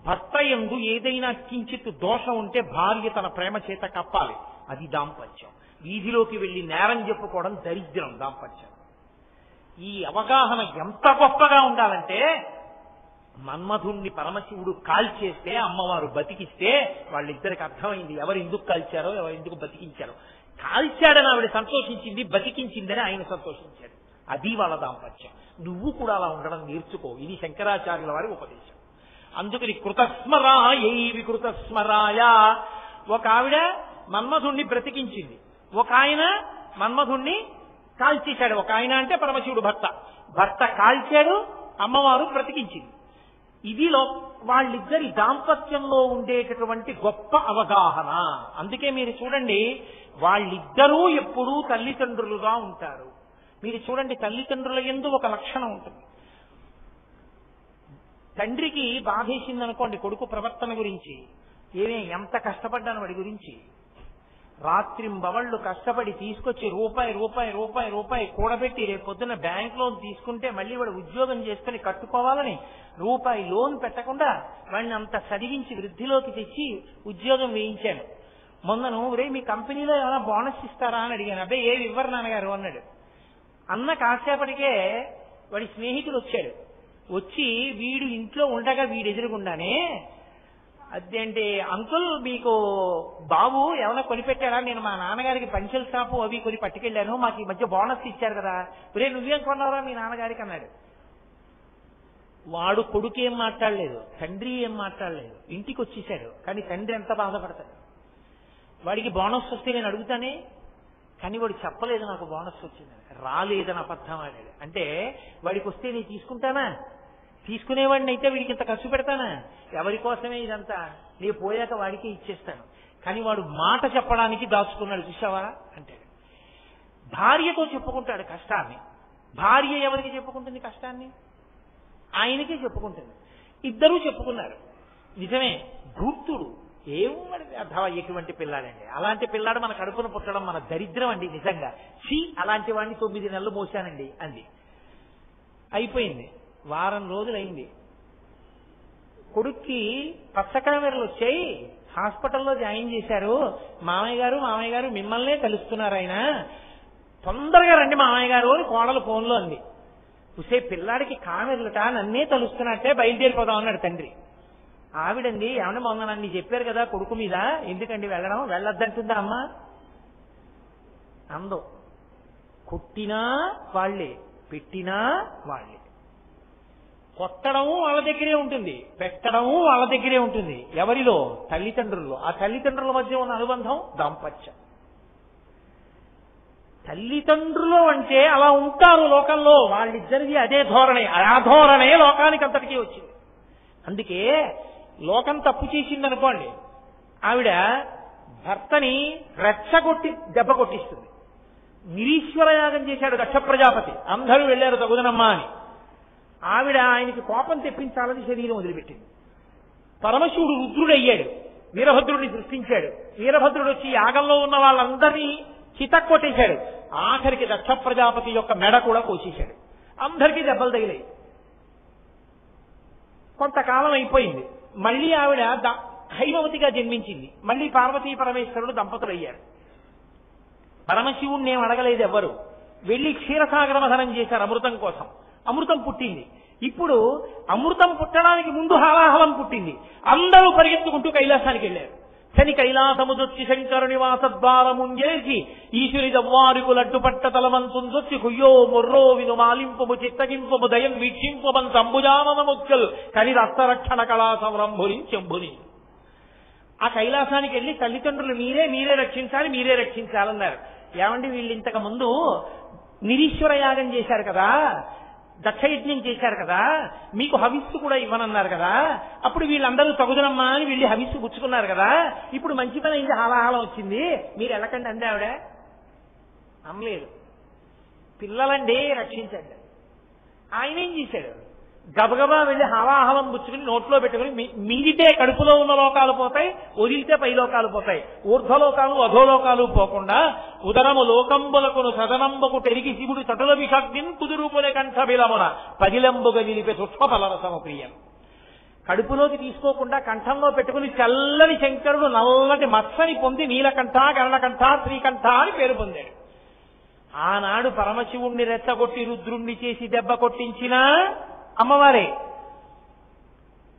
భర్త యందు ఏదైనా కించిత్ దోషం ఉంటే భార్య తన ప్రేమ చేత కప్పాలి. అది దాంపత్యం. వీధిలోకి వెళ్లి నేరం చెప్పుకోవడం దరిద్రం దాంపత్యం. ఈ అవగాహన ఎంత గొప్పగా ఉండాలంటే మన్మధుణ్ణి పరమశివుడు కాల్చేస్తే అమ్మవారు బతికిస్తే వాళ్ళిద్దరికి అర్థమైంది ఎవరు ఎందుకు కాల్చారో ఎవరు ఎందుకు బతికించారో. కాల్చాడని ఆవిడ సంతోషించింది, బతికించిందని ఆయన సంతోషించాడు. అది వాళ్ళ దాంపత్యం. నువ్వు కూడా అలా ఉండడం నేర్చుకో. ఇది శంకరాచార్యుల వారి ఉపదేశం. అందుకని కృతస్మరాయై వికృతస్మరాయ. ఒక ఆవిడ మన్మధుణ్ణి బ్రతికించింది, ఒక ఆయన మన్మధుణ్ణి కాల్చేశాడు. ఒక ఆయన అంటే పరమశివుడు భర్త కాల్చాడు, అమ్మవారు బ్రతికించింది. ఇదిలో వాళ్ళిద్దరి దాంపత్యంలో ఉండేటటువంటి గొప్ప అవగాహన. అందుకే మీరు చూడండి వాళ్ళిద్దరూ ఎప్పుడూ తల్లిదండ్రులుగా ఉంటారు. మీరు చూడండి తల్లిదండ్రుల యందు ఒక లక్షణం ఉంటుంది. తండ్రికి బాధేసిందనుకోండి కొడుకు ప్రవర్తన గురించి, ఎంత కష్టపడ్డాను వాడి గురించి, రాత్రింబవళ్లు కష్టపడి తీసుకొచ్చి రూపాయి కూడబెట్టి రేపు పొద్దున్న బ్యాంక్ లోన్ తీసుకుంటే మళ్ళీ వాడు ఉద్యోగం చేసుకుని కట్టుకోవాలని రూపాయి లోన్ పెట్టకుండా వాడిని అంత చదివించి వృద్ధిలోకి తెచ్చి ఉద్యోగం వేయించాను. మొన్నను మీ కంపెనీలో ఏమైనా బోనస్ ఇస్తారా అని అడిగాను. అబ్బాయి ఏమి ఇవ్వరు నాన్నగారు అన్నాడు. అన్న కాసేపటికే వాడి స్నేహితుడు వచ్చాడు. వచ్చి వీడు ఇంట్లో ఉండగా వీడు ఎదురుగుండానే అదేంటి అంకుల్ మీకు బాబు ఏమైనా కొనిపెట్టారా? నేను మా నాన్నగారికి పంచెల షాపు అవి కొని పట్టుకెళ్ళాను, మాకు ఈ మధ్య బోనస్ ఇచ్చారు కదా, నువ్వేం కొన్నారా మీ నాన్నగారికి అన్నాడు. వాడు కొడుకు ఏం మాట్లాడలేదు, తండ్రి ఏం మాట్లాడలేదు, ఇంటికి వచ్చేసాడు. కానీ తండ్రి ఎంత బాధపడతాడు. వాడికి బోనస్ వస్తే నేను అడుగుతానే, కానీ వాడు చెప్పలేదు నాకు బోనస్ వచ్చిందని, రాలేదని అబద్ధం ఆడాడు. అంటే వాడికి వస్తే నేను తీసుకుంటానా? తీసుకునేవాడిని అయితే వీడికి ఇంత ఖర్చు పెడతానా? ఎవరి కోసమే ఇదంతా, నేను పోయాక వాడికి ఇచ్చేస్తాను. కానీ వాడు మాట చెప్పడానికి దాచుకున్నాడు, చూసావా అంటాడు. భార్యతో చెప్పుకుంటాడు కష్టాన్ని. భార్య ఎవరికి చెప్పుకుంటుంది కష్టాన్ని? ఆయనకే చెప్పుకుంటుంది. ఇద్దరూ చెప్పుకున్నారు. నిజమే, ధూర్తుడు ఏమడి అథవా ఎటువంటి పిల్లాడండి, అలాంటి పిల్లాడు మన కడుపున పుట్టడం మన దరిద్రం అండి నిజంగా. అలాంటి వాడిని 9 నెలలు మోసానండి అంది. అయిపోయింది, వారం రోజులైంది. కొడుక్కి పచ్చకామెరలు వచ్చాయి, హాస్పిటల్లో జాయిన్ చేశారు. మామయ్య గారు మిమ్మల్నే కలుస్తున్నారు, ఆయన తొందరగా రండి మామయ్య గారు అని కోడలు ఫోన్లో అంది. చూసే పిల్లాడికి కామెర్లుట, నన్నే తలుస్తున్నట్టే, బయలుదేరిపోదాం అన్నాడు తండ్రి. ఆవిడండి, ఏమన్నా మొన్న నన్ను చెప్పారు కదా కొడుకు మీద, ఎందుకండి వెళ్ళడం, వెళ్ళొద్దంటుందా అమ్మ అందో. కొట్టినా వాళ్లే, పెట్టినా వాళ్లే. కొట్టడము వాళ్ళ దగ్గరే ఉంటుంది, పెట్టడము వాళ్ళ దగ్గరే ఉంటుంది. ఎవరిలో? తల్లిదండ్రుల్లో. ఆ తల్లిదండ్రుల మధ్య ఉన్న అనుబంధం దాంపత్యం. తల్లిదండ్రులు అంటే అలా ఉంటారు లోకంలో, వాళ్ళిద్దరిది అదే ధోరణి. ఆ ధోరణే లోకానికి అంతటికీ వచ్చింది. అందుకే లోకం తప్పు చేసిందనుకోండి, ఆవిడ భర్తని రెచ్చగొట్టి దెబ్బ కొట్టిస్తుంది. నిరీశ్వర యాగం చేశాడు దక్ష ప్రజాపతి, అందరూ వెళ్లారు తగుదనమ్మా అని. ఆవిడ ఆయనకి కోపం తెప్పించాలని శరీరం వదిలిపెట్టింది. పరమశివుడు రుద్రుడయ్యాడు, వీరభద్రుడిని సృష్టించాడు. వీరభద్రుడు వచ్చి యాగంలో ఉన్న వాళ్ళందరినీ చితక్కొట్టేశాడు. ఆఖరికి దక్ష ప్రజాపతి యొక్క మెడ కూడా కోసేశాడు. అందరికీ దెబ్బలు తగిలాయి. కొంతకాలం అయిపోయింది, మళ్లీ ఆవిడ హైమవతిగా జన్మించింది. మళ్లీ పార్వతీ పరమేశ్వరుడు దంపతులు అయ్యారు. పరమశివుణ్ణి ఏం అడగలేదు ఎవ్వరు, వెళ్లి క్షీరసాగర మథనం చేశారు అమృతం కోసం. అమృతం పుట్టింది. ఇప్పుడు అమృతం పుట్టడానికి ముందు హాలాహలం పుట్టింది. అందరూ పరిగెత్తుకుంటూ కైలాసానికి వెళ్లారు. శని కైలాసముదొచ్చి శంకరుని వాసద్వారముంజేసి ఈశ్వరి దవ్వారుకు లడ్డుపట్ట తలవంతుందొచ్చి కుయ్యో మొర్రో విను మాలింపము చిత్తగింపము దయం వీక్షింపమన్ సంభుజానన ముక్కల్ కని రక్తరక్షణ కళా సంరంభురించెంబుని. ఆ కైలాసానికి వెళ్లి తల్లిదండ్రులు మీరే రక్షించాలన్నారు. ఏమండి, వీళ్ళు ఇంతకు ముందు నిరీశ్వర యాగం చేశారు కదా, దక్షయజ్ఞం చేశారు కదా, మీకు హవిస్సు కూడా ఇవ్వనన్నారు కదా, అప్పుడు వీళ్ళందరూ తగుదనమ్మా అని వీళ్ళు హవిస్సు పుచ్చుకున్నారు కదా, ఇప్పుడు మంచి పని అయింది, హాలాహలం వచ్చింది, మీరు వెళ్ళకండి అంది ఆవిడ. అమ్మలేదు. పిల్లలండి రక్షించండి. ఆయన ఏం చేశాడు? గబగబా వెళ్లి హాలాహలం పుచ్చుకుని నోట్లో పెట్టుకుని, మింగితే కడుపులో ఉన్న లోకాలు పోతాయి, వదిలితే పై లోకాలు పోతాయి, ఊర్ధ్వలోకాలు అధోలోకాలు పోకుండా ఉదరము లోకంబులకును సదనంబకు తెరిగి శివుడు చటుల విషగ్నిన్ కుదురుపులే కంఠబిలమున పదిలంబుగా నిలిపే సూక్ష్మ ఫలరసము ప్రియం. కడుపులోకి తీసుకోకుండా కంఠంలో పెట్టుకుని చల్లని శంకరుడు నల్లటి మత్సని పొంది నీలకంఠ, గరణకంఠ, శ్రీకంఠ అని పేరు పొందాడు. ఆనాడు పరమశివుణ్ణి రెచ్చగొట్టి రుద్రుణ్ణి చేసి దెబ్బ కొట్టించినా అమ్మవారే.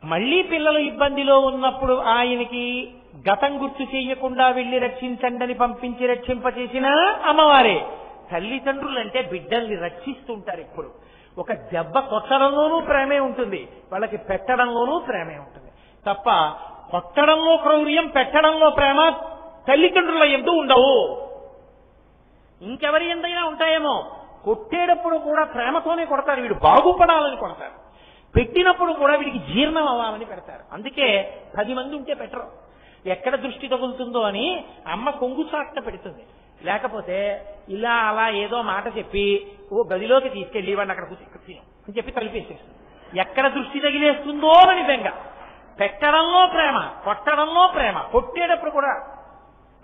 మళ్లీ పిల్లలు ఇబ్బందిలో ఉన్నప్పుడు ఆయనకి గతం గుర్తు చేయకుండా వెళ్లి రక్షించండి పంపించి రక్షింపచేసినా అమ్మవారే. తల్లిదండ్రులంటే బిడ్డల్ని రక్షిస్తుంటారు. ఎప్పుడు ఒక దెబ్బ కొట్టడంలోనూ ప్రేమే ఉంటుంది, వాళ్ళకి పెట్టడంలోనూ ప్రేమే ఉంటుంది తప్ప కొట్టడంలో క్రౌర్యం, పెట్టడంలో ప్రేమ తల్లిదండ్రుల యందు ఉండవు. ఇంకెవరి ఎందైనా ఉంటాయేమో. కొట్టేటప్పుడు కూడా ప్రేమతోనే కొడతారు, వీడు బాగుపడాలని కొడతారు. పెట్టినప్పుడు కూడా వీడికి జీర్ణం అవ్వాలని పెడతారు. అందుకే 10 మంది ఉంటే పెట్టరు, ఎక్కడ దృష్టి తగులుతుందో అని అమ్మ కొంగు చాట్న పెడుతుంది. లేకపోతే ఇలా అలా ఏదో మాట చెప్పి ఓ గదిలోకి తీసుకెళ్లి వాడిని అక్కడ కూర్చో అని చెప్పి తలిపేసేస్తుంది. ఎక్కడ దృష్టి తగిలేస్తుందో అని బెంగ. పెట్టడంలో ప్రేమ, కొట్టడంలో ప్రేమ. కొట్టేటప్పుడు కూడా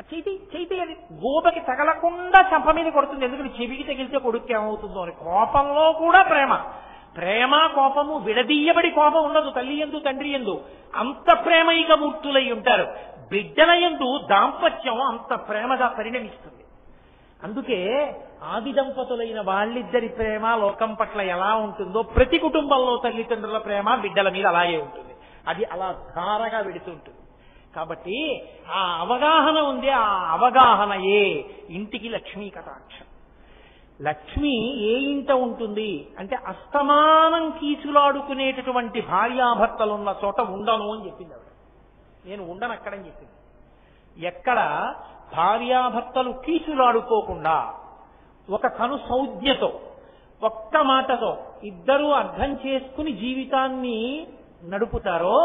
చేతి అది గోపకి తగలకుండా చంప మీద కొడుతుంది, ఎందుకంటే చెవికి తగిలితే కొడుకు ఏమవుతుందో అని. కోపంలో కూడా ప్రేమ కోపము విడదీయబడి కోపం ఉండదు తల్లి యందు తండ్రి యందు. అంత ప్రేమైక మూర్తులై ఉంటారు. బిడ్డల యందు దాంపత్యం అంత ప్రేమగా పరిణమిస్తుంది. అందుకే ఆది దంపతులైన వాళ్ళిద్దరి ప్రేమ లోకం పట్ల ఎలా ఉంటుందో ప్రతి కుటుంబంలో తల్లిదండ్రుల ప్రేమ బిడ్డల మీద అలాగే ఉంటుంది. అది అలా ధారగా వెడుతుంటుంది. కాబట్టి ఆ అవగాహన ఉంది, ఆ అవగాహనయే ఇంటికి లక్ష్మీ కటాక్షం. లక్ష్మి ఏ ఇంట ఉంటుంది అంటే అస్తమానం కీచులాడుకునేటటువంటి భార్యాభర్తలున్న చోట ఉండను అని చెప్పింది ఆవిడ. నేను ఉండను అక్కడని చెప్పింది. ఎక్కడ భార్యాభర్తలు కీచులాడుకోకుండా ఒక కను సౌజ్ఞతో ఒక్క మాటతో ఇద్దరూ అర్థం చేసుకుని జీవితాన్ని నడుపుతారో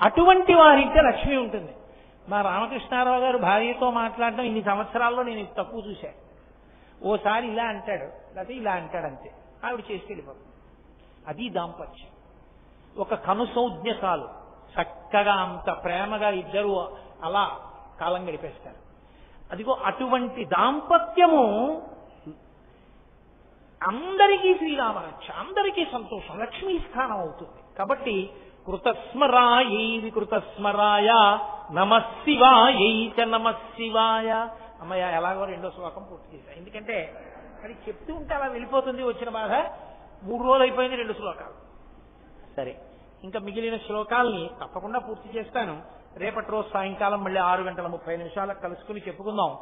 అటువంటి వారింటే లక్ష్మి ఉంటుంది. మా రామకృష్ణారావు గారు భార్యతో మాట్లాడడం ఇన్ని సంవత్సరాల్లో నేను తక్కువ చూశాను. ఓసారి ఇలా అంటాడు, లేకపోతే ఇలా అంటాడు, అంతే. ఆవిడ చేసి వెళ్ళిపోతుంది. అది దాంపత్యం. ఒక కనుసౌజ్ఞ చాలు, చక్కగా అంత ప్రేమగా ఇద్దరు అలా కాలం గడిపేస్తారు. అదిగో అటువంటి దాంపత్యము అందరికీ శ్రీరామరక్ష, అందరికీ సంతోషం, లక్ష్మీ స్థానం అవుతుంది. కాబట్టి కృతస్మరాయై వికృతస్మరాయ నమశివాయై చ నమశివాయ. అమ్మయ్య ఎలాగో రెండో శ్లోకం పూర్తి చేశా. ఎందుకంటే అది చెప్తూ ఉంటే అలా వెళ్ళిపోతుంది. వచ్చిన బాధ 3 రోజులు అయిపోయింది, 2 శ్లోకాలు. సరే, ఇంకా మిగిలిన శ్లోకాలని తప్పకుండా పూర్తి చేస్తాను. రేపటి రోజు సాయంకాలం మళ్ళీ 6:30 కలుసుకుని చెప్పుకుందాం.